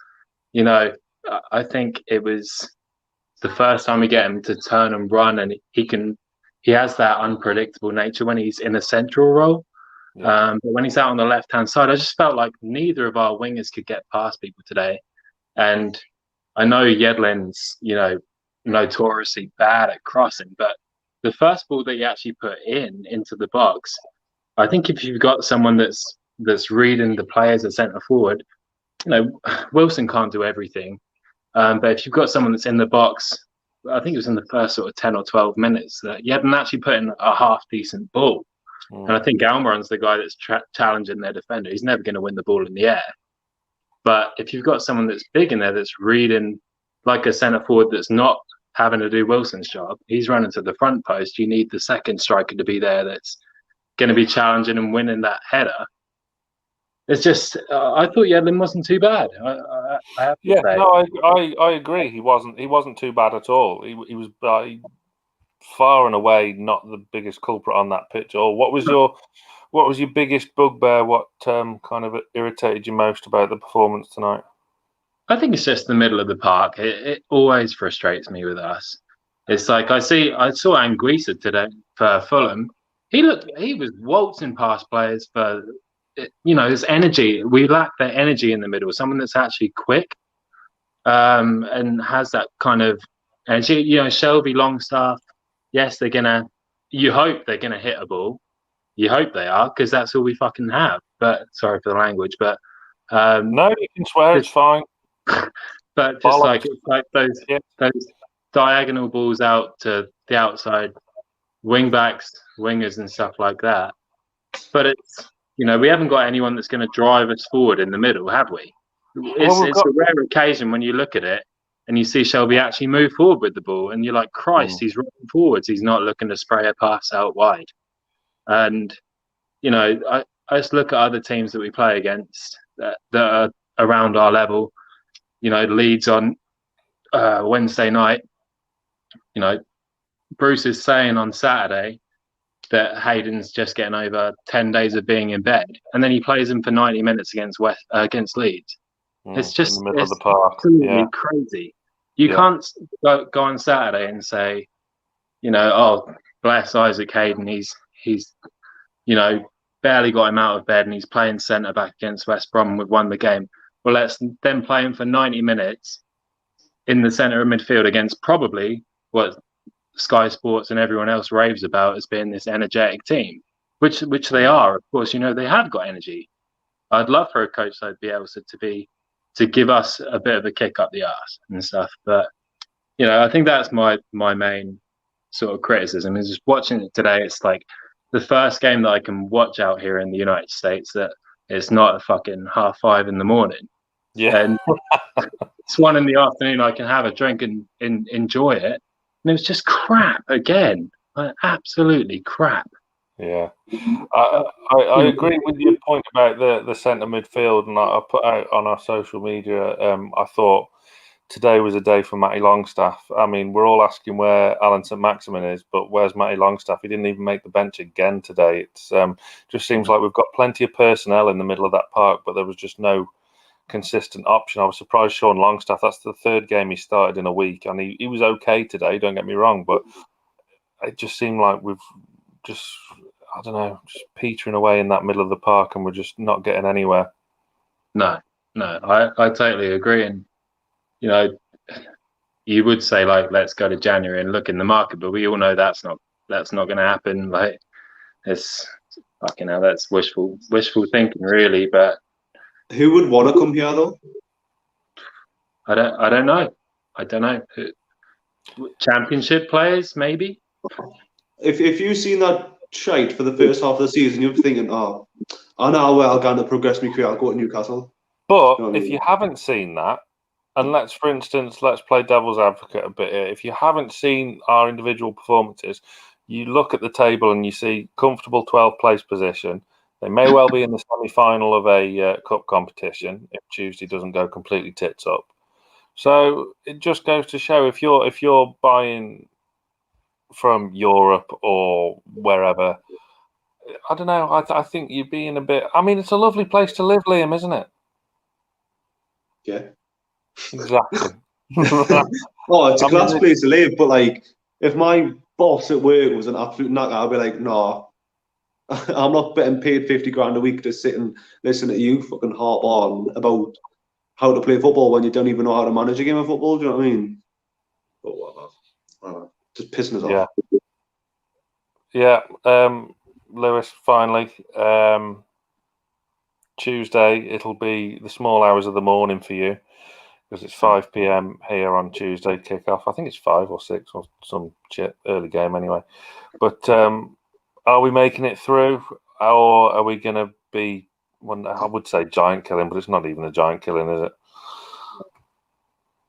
I think it was the first time we get him to turn and run, and he has that unpredictable nature when he's in a central role. Yeah. But when he's out on the left-hand side, I just felt like neither of our wingers could get past people today. And I know Yedlin's, notoriously bad at crossing, but the first ball that he actually put into the box, I think if you've got someone that's reading the players at centre forward, Wilson can't do everything. But if you've got someone that's in the box, I think it was in the first sort of 10 or 12 minutes that Yedlin actually put in a half-decent ball. And I think Almiron's the guy that's challenging their defender. He's never going to win the ball in the air. But if you've got someone that's big in there that's reading like a centre forward that's not having to do Wilson's job, he's running to the front post. You need the second striker to be there that's going to be challenging and winning that header. It's just, I thought Yedlin wasn't too bad. I have to say. No, I agree. He wasn't too bad at all. He was far and away not the biggest culprit on that pitch. Or what was your biggest bugbear? What kind of irritated you most about the performance tonight? I think it's just the middle of the park. It always frustrates me with us. It's like I saw Anguissa today for Fulham. He was waltzing past players for his energy. We lack that energy in the middle. Someone that's actually quick and has that kind of energy. Shelby, Longstaff. Yes, you hope they're gonna hit a ball. You hope they are, because that's all we fucking have. But sorry for the language, but no, you can swear, it's fine. But just it's like those diagonal balls out to the outside, wing backs, wingers, and stuff like that. But it's we haven't got anyone that's going to drive us forward in the middle, have we? It's a rare occasion when you look at it and you see Shelby actually move forward with the ball, and you're like, Christ, he's running forwards. He's not looking to spray a pass out wide. And, I just look at other teams that we play against that are around our level. Leeds on Wednesday night. Bruce is saying on Saturday that Hayden's just getting over 10 days of being in bed, and then he plays him for 90 minutes against Leeds. It's just in the middle of the park. Absolutely crazy. You can't go on Saturday and say, oh, bless Isaac Hayden. He's barely got him out of bed and he's playing centre back against West Brom and we've won the game. Well, let's then play him for 90 minutes in the centre of midfield against probably what Sky Sports and everyone else raves about as being this energetic team, which they are. Of course, they have got energy. I'd love for a coach like Bielsa to give us a bit of a kick up the arse and stuff. But, I think that's my main sort of criticism is just watching it today. It's like the first game that I can watch out here in the United States that it's not a fucking 5:30 in the morning. Yeah. And it's 1 in the afternoon. I can have a drink and enjoy it. And it was just crap again. Like, absolutely crap. Yeah, I agree with your point about the centre midfield, and I put out on our social media. I thought today was a day for Matty Longstaff. I mean, we're all asking where Alan Saint-Maximin is, but where's Matty Longstaff? He didn't even make the bench again today. It's just seems like we've got plenty of personnel in the middle of that park, but there was just no consistent option. I was surprised Sean Longstaff. That's the third game he started in a week, and he was okay today. Don't get me wrong, but it just seemed like we've just, I don't know, just petering away in that middle of the park, and we're just not getting anywhere. No, I totally agree. And, you know, you would say, like, let's go to January and look in the market, but we all know that's not going to happen. Like, it's fucking hell, that's wishful thinking, really. But who would want to come here though? I don't know. Championship players, maybe. If you've seen that shite for the first half of the season, you're thinking, oh, I know where I'll go to progress my career. I'll go to Newcastle. But You know what I if mean? you haven't seen that, and let's play devil's advocate a bit here. If you haven't seen our individual performances, you look at the table and you see comfortable 12th place position. They may well be in the semi-final of a cup competition if Tuesday doesn't go completely tits up. So it just goes to show, if you're buying from Europe or wherever, I don't know. I think you're being a bit. I mean, it's a lovely place to live, Liam, isn't it? Yeah. Exactly. Oh, it's a class place to live, but like, if my boss at work was an absolute knacker, I'd be like, no, I'm not getting paid 50 grand a week to sit and listen to you fucking harp on about how to play football when you don't even know how to manage a game of football. Do you know what I mean? But whatever. Just pissing us off. Yeah. Lewis, finally, Tuesday, it'll be the small hours of the morning for you, because it's 5 p.m. here on Tuesday kickoff. I think it's 5 or 6 or some shit, early game anyway. But are we making it through, or are we going to be, well, I would say giant killing, but it's not even a giant killing, is it?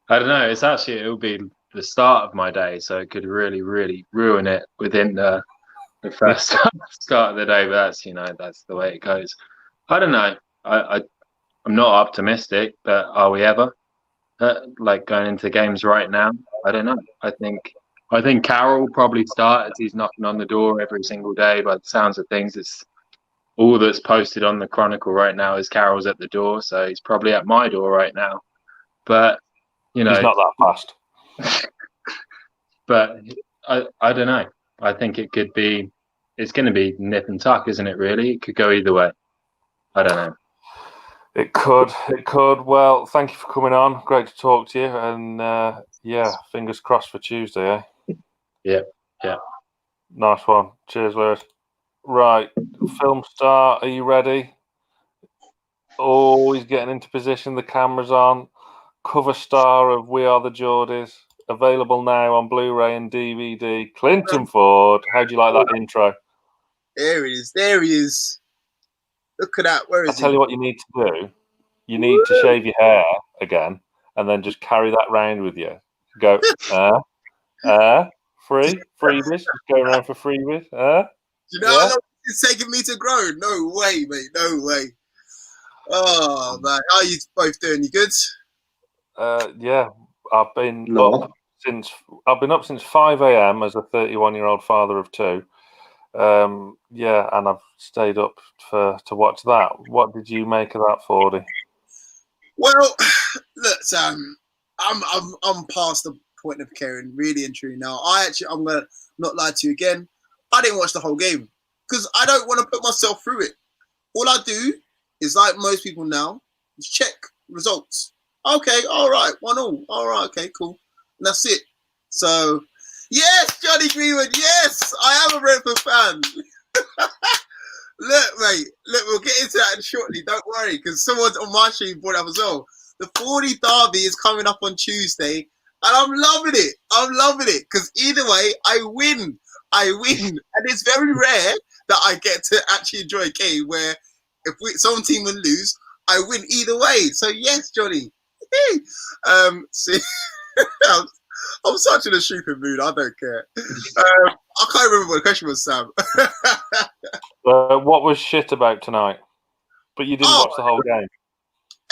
I don't know. It'll be the start of my day, so it could really, really ruin it within the first start of the day. But that's the way it goes. I don't know. I'm not optimistic, but are we ever? Like, going into games right now, I don't know. I think Carroll will probably start, as he's knocking on the door every single day. By the sounds of things, it's all that's posted on the Chronicle right now is Carroll's at the door, so he's probably at my door right now. But he's not that fast. But I don't know. I think it's going to be nip and tuck, isn't it? Really, it could go either way. I don't know. It could. Well, thank you for coming on. Great to talk to you. And fingers crossed for Tuesday, eh? Yeah. Nice one. Cheers, Lewis. Right, film star, are you ready? Always getting into position, the camera's on. Cover star of We Are the Geordies. Available now on Blu-ray and DVD. Clinton Ford. How do you like that intro? There he is. Look at that. Where is he? I'll tell you what you need to do. You need to shave your hair again and then just carry that round with you. Go, freebies. Just go around for freebies. You know how long it's taking me to grow? No way, mate. No way. Oh, man. How are you both doing? You good? Yeah. I've been up since 5 a.m. as a 31-year-old father of 2. And I've stayed up to watch that. What did you make of that, Fordy? Well, look, Sam, I'm past the point of caring, really and truly now. I'm gonna not lie to you again. I didn't watch the whole game because I don't want to put myself through it. All I do is, like most people now, is check results. Okay, all right, 1-1. All right, okay, cool. And that's it. So, yes, Johnny Greenwood, yes, I am a Brentford fan. Look, mate, we'll get into that shortly. Don't worry, because someone on my stream brought it up as well. The 40 derby is coming up on Tuesday, and I'm loving it. Because either way, I win. And it's very rare that I get to actually enjoy a game where if some team will lose, I win either way. So, yes, Johnny. See, I'm such in a stupid mood. I don't care. I can't don't remember what the question was, Sam. What was shit about tonight? But you didn't watch the whole game.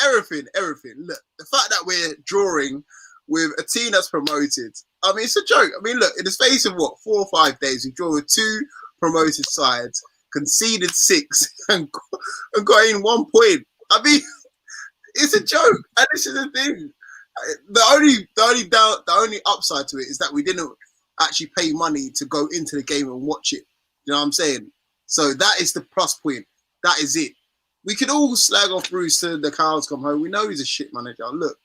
Everything. Look, the fact that we're drawing with a team that's promoted. I mean, it's a joke. I mean, look, in the space of what, 4 or 5 days, we draw with 2 promoted sides, conceded 6, and got in 1 point. I mean, it's a joke. And this is the thing. The only upside to it is that we didn't actually pay money to go into the game and watch it. You know what I'm saying? So that is the plus point. That is it. We could all slag off Bruce till the cows come home. We know he's a shit manager. Look,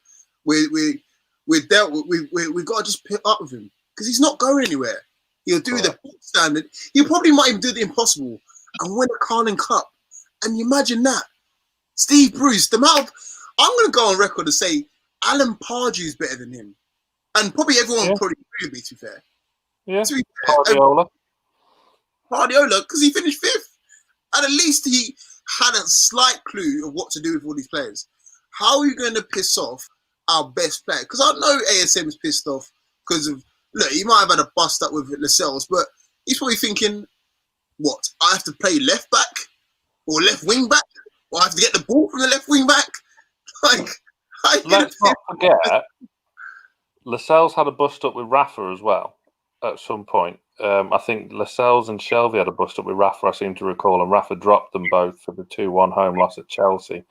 we're dealt with. We've got to just put up with him because he's not going anywhere. He'll do the standard. He probably might even do the impossible and win a Carling Cup. And you imagine that. Steve Bruce, the amount of, I'm going to go on record and say Alan Pardew's better than him. And probably everyone will probably agree with me, to be fair. Yeah, to be fair, Guardiola, because he finished 5th. And at least he had a slight clue of what to do with all these players. How are you going to piss off our best player? Because I know ASM is pissed off because of, look, he might have had a bust up with Lascelles, but he's probably thinking, what, I have to play left back or left wing back? Or I have to get the ball from the left wing back? Like, let's not forget, Lascelles had a bust up with Rafa as well at some point. I think Lascelles and Shelvey had a bust up with Rafa, I seem to recall, and Rafa dropped them both for the 2-1 home loss at Chelsea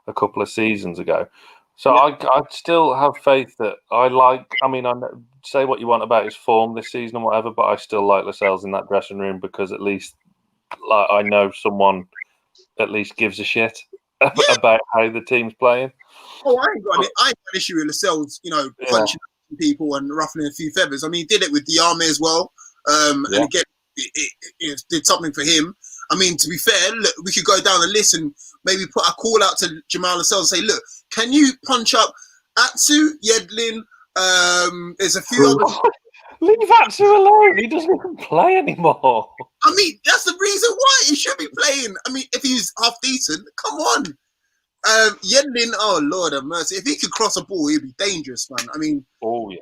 a couple of seasons ago. So I still have faith that I say what you want about his form this season and whatever, but I still like Lascelles in that dressing room because at least I know someone at least gives a shit about how the team's playing. Oh, I ain't got an issue with Lascelles, punching people and ruffling a few feathers. I mean, he did it with Diame as well. And again, it did something for him. I mean, to be fair, look, we could go down the list and maybe put a call out to Jamal Lascelles and say, look, can you punch up Atsu, Yedlin? There's a few others. Leave Atsu alone. He doesn't even play anymore. I mean, that's the reason why he should be playing. I mean, if he's half decent, come on. Yedlin, oh Lord have mercy. If he could cross a ball, he'd be dangerous, man. I mean, oh yeah.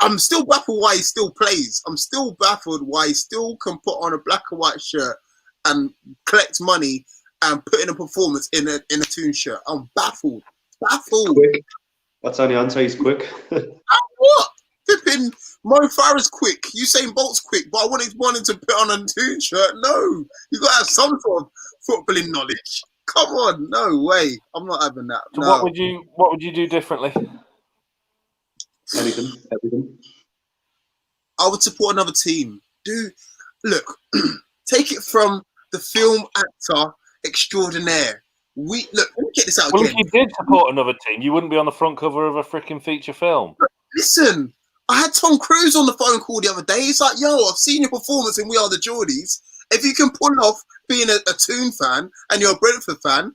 I'm still baffled why he still plays. I'm still baffled why he still can put on a black and white shirt and collect money and put in a performance in a Toon shirt. I'm baffled. Quick. That's only answer. He's quick. What? Flipping Mo Farah's quick. Usain Bolt's quick, but I wanted to put on a Toon shirt. No, you got to have some sort of footballing knowledge. Come on, no way. I'm not having that. So no. what would you do differently? Everything. I would support another team. Look, take it from the film actor extraordinaire. Let me get this out again. Well, if you did support another team, you wouldn't be on the front cover of a freaking feature film. Listen, I had Tom Cruise on the phone call the other day. He's like, yo, I've seen your performance in We Are the Geordies. If you can pull off being a Toon fan and you're a Brentford fan,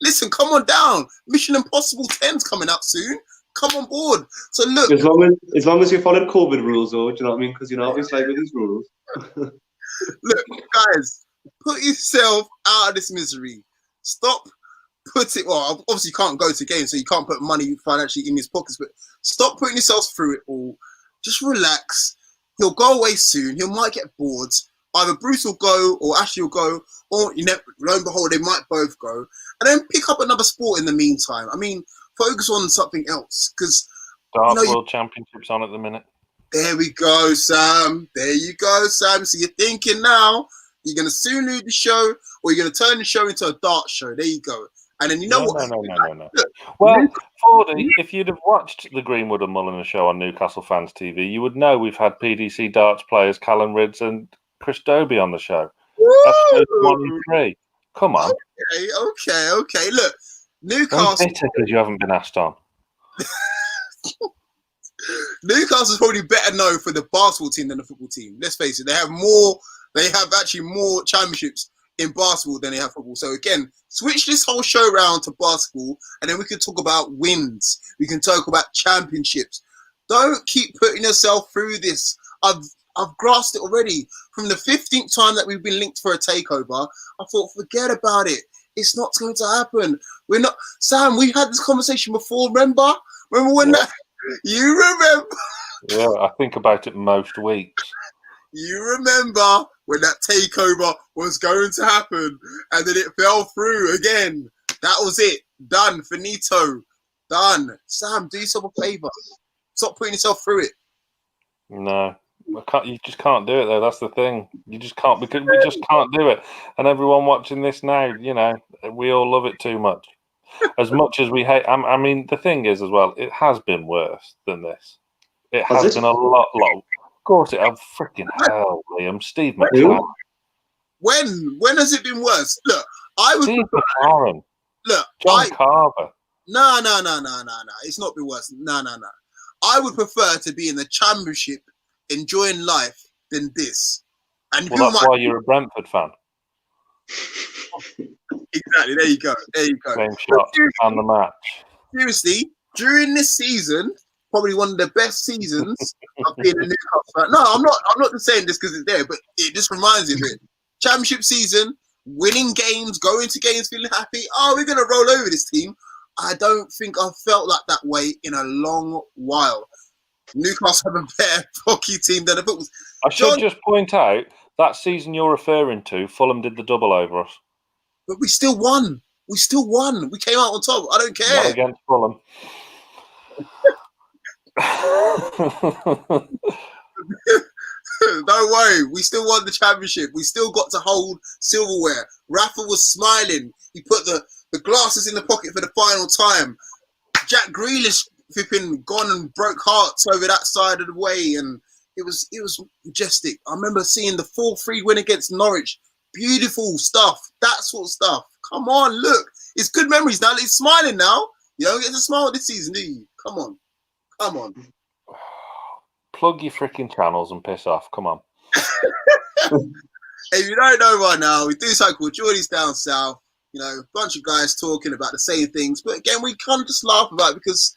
listen, come on down. Mission Impossible 10's coming out soon. Come on board. So look, as long as you followed COVID rules, though, do you know what I mean? Because you know it's like with these rules. Look, guys, put yourself out of this misery. Stop putting. Well, obviously you can't go to games, so you can't put money financially in his pockets. But stop putting yourselves through it all. Just relax. He'll go away soon. He might get bored. Either Bruce will go or Ashley will go, or lo and behold, they might both go, and then pick up another sport in the meantime. I mean, focus on something else because World Championships on at the minute. There we go, Sam. There you go, Sam. So you're thinking now you're going to soon leave the show, or you're going to turn the show into a dart show. There you go. And then No. Look, well, Fordy, if you'd have watched the Greenwood and Mulliner Show on Newcastle Fans TV, you would know we've had PDC darts players Callum Ridds and Chris Dobie on the show. Episode 1 and 3. Come on. Okay. Look, Newcastle. I'm bitter because you haven't been asked on. Newcastle's probably better known for the basketball team than the football team. Let's face it. They have actually more championships in basketball than they have football. So again, switch this whole show around to basketball, and then we can talk about wins. We can talk about championships. Don't keep putting yourself through this. I've grasped it already. From the 15th time that we've been linked for a takeover, I thought, forget about it. It's not going to happen. We're not. Sam, we had this conversation before. Remember when that? You remember? Yeah, I think about it most weeks. You remember when that takeover was going to happen and then it fell through again. That was it. Done. Finito. Done. Sam, do yourself a favour. Stop putting yourself through it. No. You just can't do it, though. That's the thing. You just can't, because we just can't do it. And everyone watching this now, we all love it too much. As much as we hate, I mean, the thing is as well, it has been worse than this. It has been a lot. Of course, it has. Freaking hell, Liam. Steve McLaren. When has it been worse? Look, I would. Steve McLaren. Look, John Carver. No. It's not been worse. No. I would prefer to be in the Championship, enjoying life, than this. And well, that's why you're a Brentford fan. Exactly. There you go. Same shot and the match. Seriously, during this season, probably one of the best seasons I've been a Newcastle fan. No, I'm not just saying this because it's there, but it just reminds me of it. Championship season, winning games, going to games, feeling happy. Oh, we're gonna roll over this team. I don't think I've felt like that way in a long while. Newcastle have a better hockey team than the Fulham. I should just point out that season you're referring to, Fulham did the double over us. But we still won. We came out on top. I don't care. Not against Fulham. Don't worry. We still won the championship. We still got to hold silverware. Rafa was smiling. He put the glasses in the pocket for the final time. Jack Grealish flipping gone and broke hearts over that side of the way, and it was majestic. I remember seeing the 4-3 win against Norwich. Beautiful stuff. That sort of stuff. Come on, look. It's good memories now. He's smiling now. You don't get to smile this season, do you? Come on. Plug your freaking channels and piss off. Come on. If you don't know right now, we do something called Geordie's Down South. A bunch of guys talking about the same things. But again, we kind of just laugh about it because,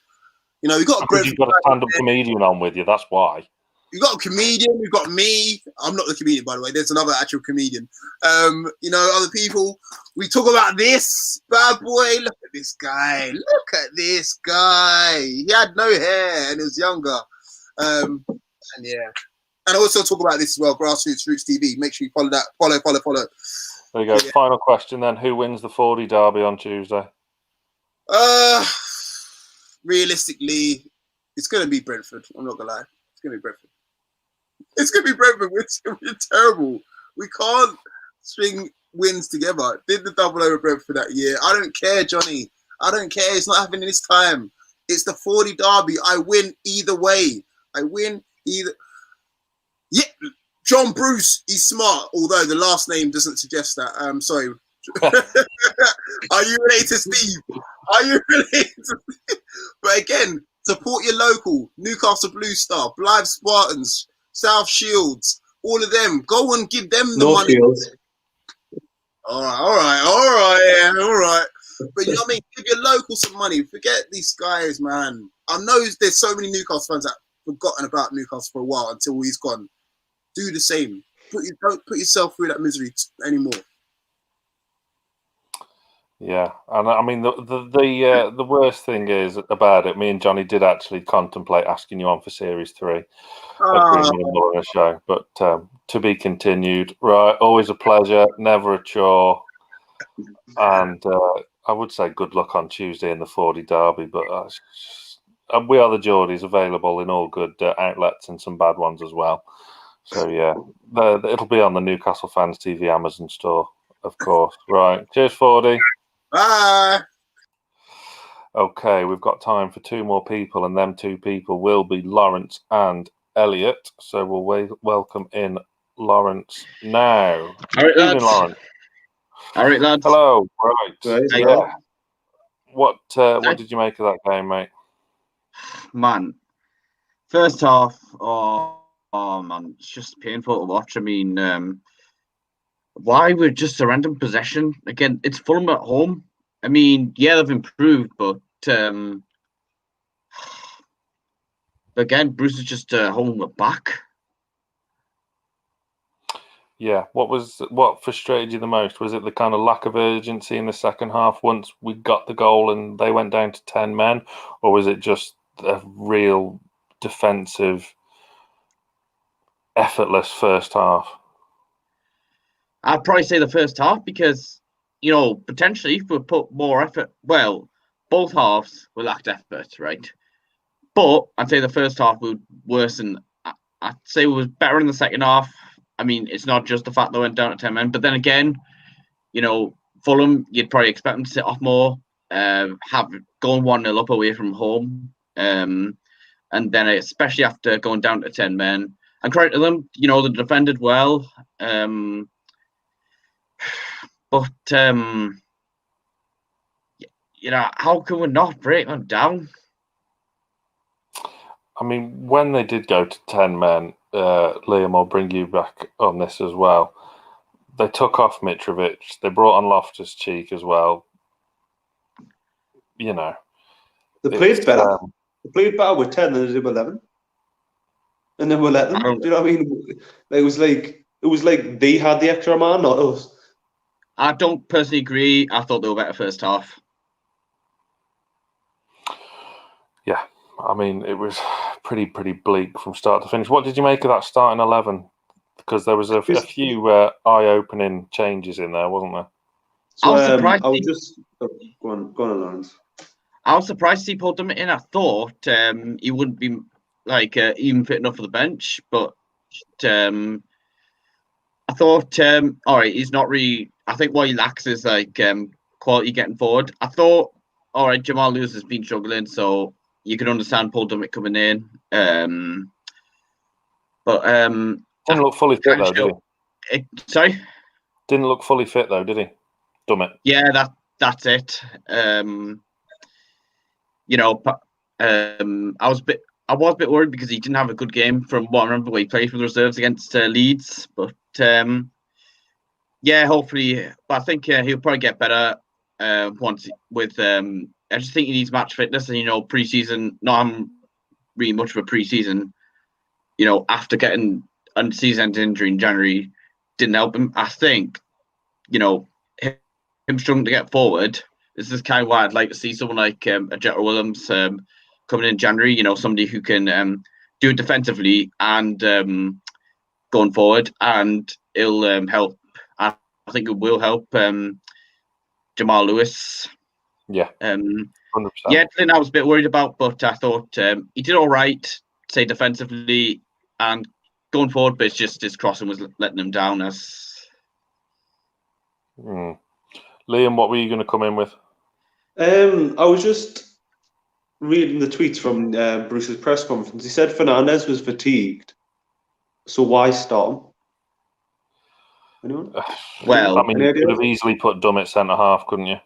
we've got you've got a stand-up comedian on with you. That's why. We've got a comedian. We've got me. I'm not the comedian, by the way. There's another actual comedian. Other people. We talk about this bad boy. Look at this guy. He had no hair and he was younger. And I also talk about this as well. Grassroots Roots TV. Make sure you follow that. Follow. There you go. Yeah. Final question then. Who wins the 40 derby on Tuesday? Realistically, it's going to be Brentford. I'm not going to lie. It's going to be Brentford. It's going to be Brentford. We're terrible. We can't string wins together. Did the double over Brentford that year. I don't care, Johnny. I don't care. It's not happening this time. It's the 40 derby. I win either way. Yeah. John Bruce, he's smart, although the last name doesn't suggest that. Sorry. Are you related to Steve? But again, support your local. Newcastle Blue Star, Blythe Spartans, South Shields, all of them. Go and give them the money. Shields. All right. But you know what I mean? Give your local some money. Forget these guys, man. I know there's so many Newcastle fans that have forgotten about Newcastle for a while until he's gone. Do the same. Don't put yourself through that misery anymore. Yeah, and I mean the worst thing is about it. Me and Johnny did actually contemplate asking you on for Series 3 at Greenwood Mulliner Show, but to be continued. Right, always a pleasure, never a chore, and I would say good luck on Tuesday in the 40 derby. But we are the Geordies, available in all good outlets and some bad ones as well. So yeah, it'll be on the Newcastle Fans TV Amazon store, of course. Right, cheers, 40. Bye. Okay, we've got time for 2 more people, and them 2 people will be Lawrence and Elliot. So we'll welcome in Lawrence now. All right, lads. Lawrence. All right, lads. Hello. Right. Yeah. What did you make of that game, mate? Man, first half, oh man, it's just painful to watch. I mean, why we're just surrendering possession again? It's Fulham at home. I mean, yeah, they've improved, but again, Bruce is just holding it back. Yeah, what frustrated you the most? Was it the kind of lack of urgency in the second half once we got the goal and they went down to 10 men, or was it just a real defensive effortless first half? I'd probably say the first half because, potentially if we put more effort, well, both halves will lacked effort, right? But I'd say the first half would worsen. I'd say it was better in the second half. I mean, it's not just the fact that went down to 10 men, but then again, Fulham, you'd probably expect them to sit off more, have gone 1-0 up away from home, and then especially after going down to 10 men. And credit to them, they defended well, but how can we not break them down? I mean, when they did go to 10 men, Liam, I'll bring you back on this as well. They took off Mitrovic. They brought on Loftus-Cheek as well. They played better. They played better with 10 than they did with 11. And then we let them. Do you know what I mean? It was like they had the extra man, not us. I don't personally agree. I thought they were better first half. Yeah, I mean, it was pretty bleak from start to finish. What did you make of that starting 11? Because there was a few eye-opening changes in there, wasn't there? So, I was surprised. Go on, Lawrence. I was surprised he pulled him in. I thought he wouldn't be even fit enough for the bench, but I thought, all right, he's not really. I think what he lacks is quality getting forward. I thought, all right, Jamal Lewis has been struggling, so you can understand Paul Dummett coming in. But didn't look fully fit though, did he? Sorry? Didn't look fully fit though, did he? Dummett. Yeah, that's it. I was a bit worried because he didn't have a good game from what I remember when he played for the reserves against Leeds. But hopefully, but I think he'll probably get better once with. I just think he needs match fitness, and pre-season. Not really much of a pre-season. After getting a season injury in January, didn't help him. I think, him struggling to get forward. This is kind of why I'd like to see someone like a Jetta Williams coming in January. Somebody who can do it defensively and going forward, and it'll help. I think it will help Jamal Lewis. Yeah, 100%. 100%. Yeah, I was a bit worried about, but I thought he did all right, say defensively and going forward. But it's just his crossing was letting him down. Liam, what were you going to come in with? I was just reading the tweets from Bruce's press conference. He said Fernandes was fatigued, so why start him? Anyone? Well, I mean, you could have easily put Dummett centre half, couldn't you?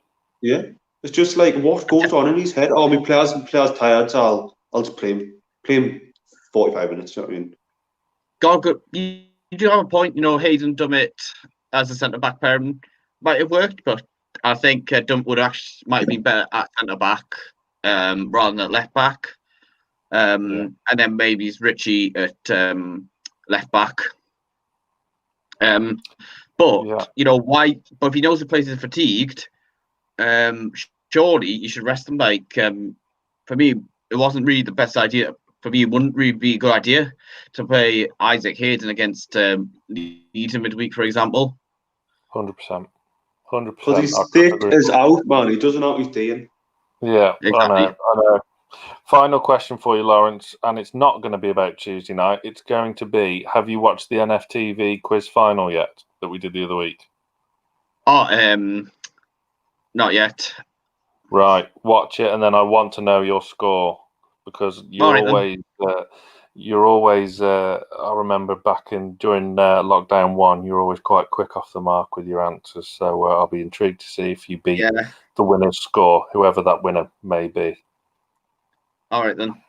Yeah, it's just like what goes on in his head. Oh, my players tired, so I'll just play him 45 minutes. You know what I mean? God, you do have a point. Hayden Dummett as a centre back pairing might have worked, but I think Dummett might have been better at centre back rather than at left back. And then maybe it's Richie at left back. Why? But if he knows the place is fatigued, surely you should rest him. For me, it wasn't really the best idea. For me, it wouldn't really be a good idea to play Isaac Hayden against Leeds in midweek, for example. 100%. 100%. Because his stick is out, man. He doesn't know what he's doing. Yeah, exactly. I know. Final question for you, Lawrence, and it's not going to be about Tuesday night. It's going to be, have you watched the NFTV quiz final yet that we did the other week? Oh, not yet. Right, watch it, and then I want to know your score because you're always. I remember back during lockdown 1, you're always quite quick off the mark with your answers. So I'll be intrigued to see if you beat the winner's score, whoever that winner may be. All right then.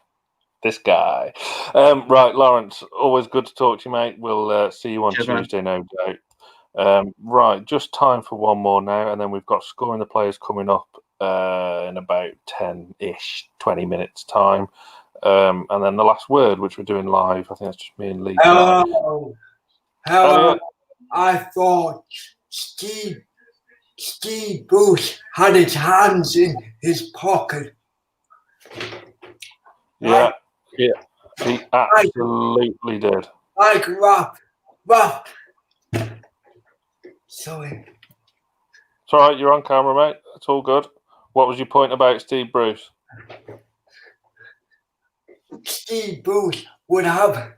This guy. Right, Lawrence, always good to talk to you, mate. We'll see you on Tuesday, no doubt. Right, just time for one more now, and then we've got Scoring the Players coming up in about 10-ish, 20 minutes time. And then the last word, which we're doing live. I think that's just me and Lee. Hello. I thought Steve Bruce had his hands in his pocket. Yeah, he absolutely did. like rap. Sorry. It's all right. You're on camera, mate. It's all good. What was your point about Steve Bruce? Steve Bruce would have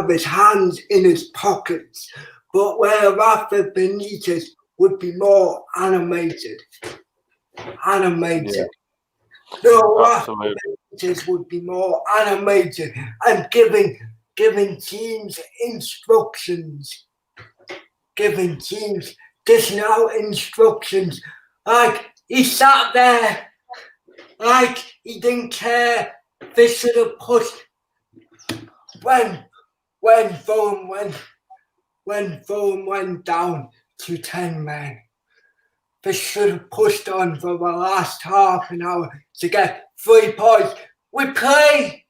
his hands in his pockets, but where Rafa Benitez would be more animated. Yeah. No, Rafa Absolutely. Benitez would be more animated and giving teams instructions. Giving teams dishing out instructions. Like he sat there like he didn't care. They should have pushed when Fulham went down to 10 men. They should have pushed on for the last half an hour to get 3 points. We play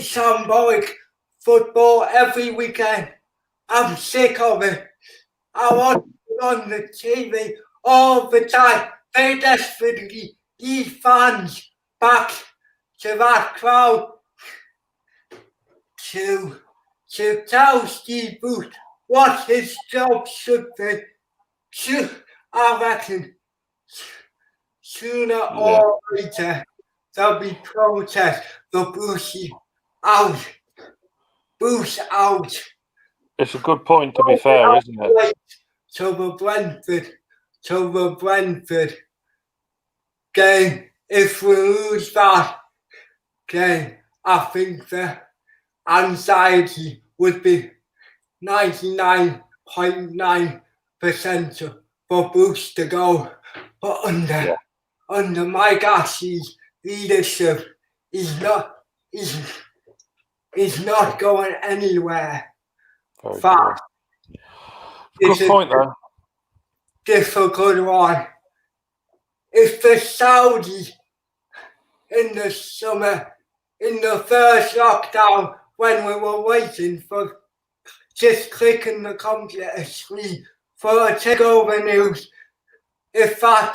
shambolic football every weekend. I'm sick of it. I want it on the TV all the time. They desperately need fans back to that crowd to tell Steve Bruce what his job should be. I reckon sooner or later there'll be protests for Bruce out. It's a good point, to be fair, isn't it? To the Brentford game. If we lose that game, I think the anxiety would be 99.9% for Bruce to go. But under Mike Ashley's leadership, he's not going anywhere. Very fast. Good point, though. Difficult one. If the Saudis in the summer, in the first lockdown, when we were waiting for just clicking the computer screen for a takeover news, if that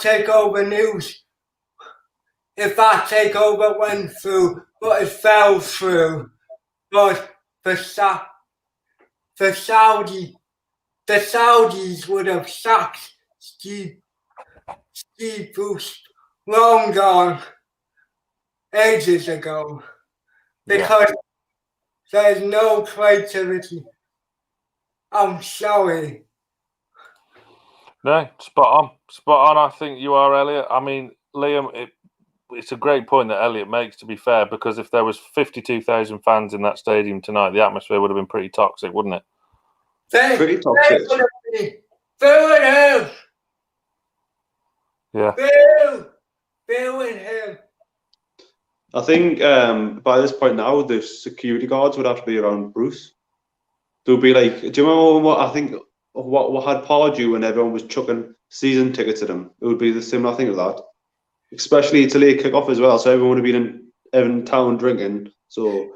takeover went through, but it fell through, but the Saudis would have sacked Steve Bruce long gone, ages ago, because there's no creativity. I'm sorry. No, spot on. I think you are, Elliot. I mean, Liam, it's a great point that Elliot makes, to be fair, because if there was 52,000 fans in that stadium tonight, the atmosphere would have been pretty toxic, wouldn't it? Pretty toxic. Booing him. Yeah. Booing him. I think by this point now, the security guards would have to be around Bruce. They'll be like, do you remember what had Pardew when everyone was chucking season tickets at him? It would be the similar thing of that. Especially to late kick off as well, so everyone would have been in town drinking. So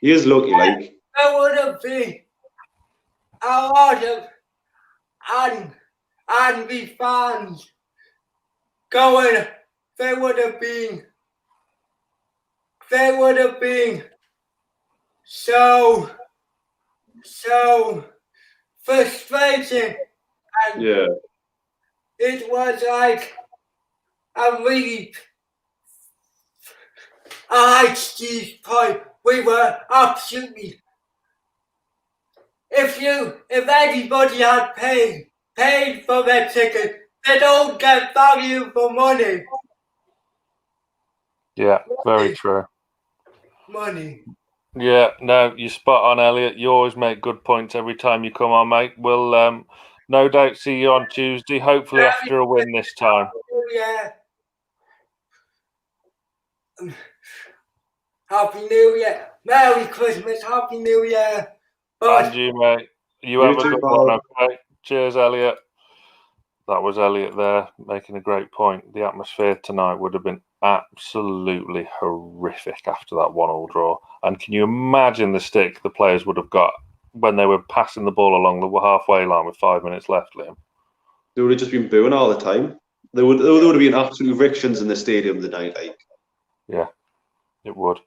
he is lucky, like. There would have been a lot of angry fans going. They would have been so frustrating. And it was like I like Steve's point. We were absolutely. If anybody had paid for their ticket, they don't get value for money. Yeah, very true. Money. Yeah, no, you're spot on, Elliot. You always make good points every time you come on, mate. We'll no doubt see you on Tuesday, hopefully after a win this time. Yeah. Happy New Year. Merry Christmas. Happy New Year. And you, mate. You have a good one, okay? Cheers, Elliot. That was Elliot there, making a great point. The atmosphere tonight would have been absolutely horrific after that 1-1 draw. And can you imagine the stick the players would have got when they were passing the ball along the halfway line with 5 minutes left, Liam? They would have just been booing all the time. There would have been absolute evictions in the stadium tonight. Like, Yeah, it would.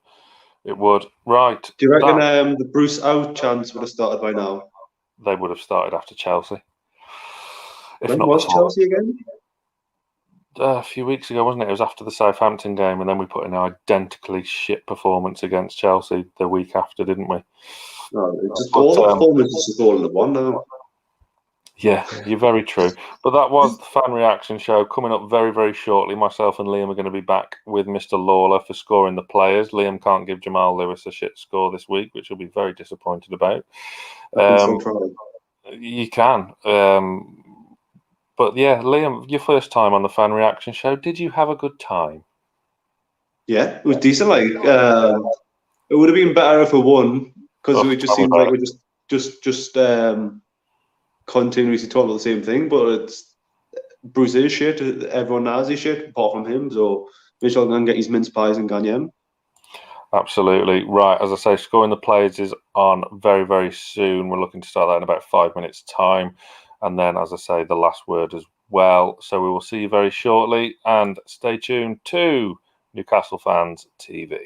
It would. Right. do you reckon the Bruce out chance would have started by now? They would have started after Chelsea. If When not was before. Chelsea again? A few weeks ago, wasn't it? It was after the Southampton game, and then we put in an identically shit performance against Chelsea the week after, didn't we? No, it's just all the performance is just all in the one now. Yeah, you're very true. But that was the fan reaction show. Coming up very, very shortly, myself and Liam are going to be back with Mr. Lawler for scoring the players. Liam can't give Jamal Lewis a shit score this week, which he'll be very disappointed about. You can. But yeah, Liam, your first time on the fan reaction show, did you have a good time? Yeah, it was decent. Like, it would have been better if we won, because it just seemed like we're just continuously talking about the same thing. But it's Bruce is shit. Everyone knows he's shit, apart from him. So make sure and get his mince pies and Ganyem. Absolutely. Right. As I say, scoring the players is on very, very soon. We're looking to start that in about 5 minutes' time. And then, as I say, the last word as well. So we will see you very shortly. And stay tuned to Newcastle Fans TV.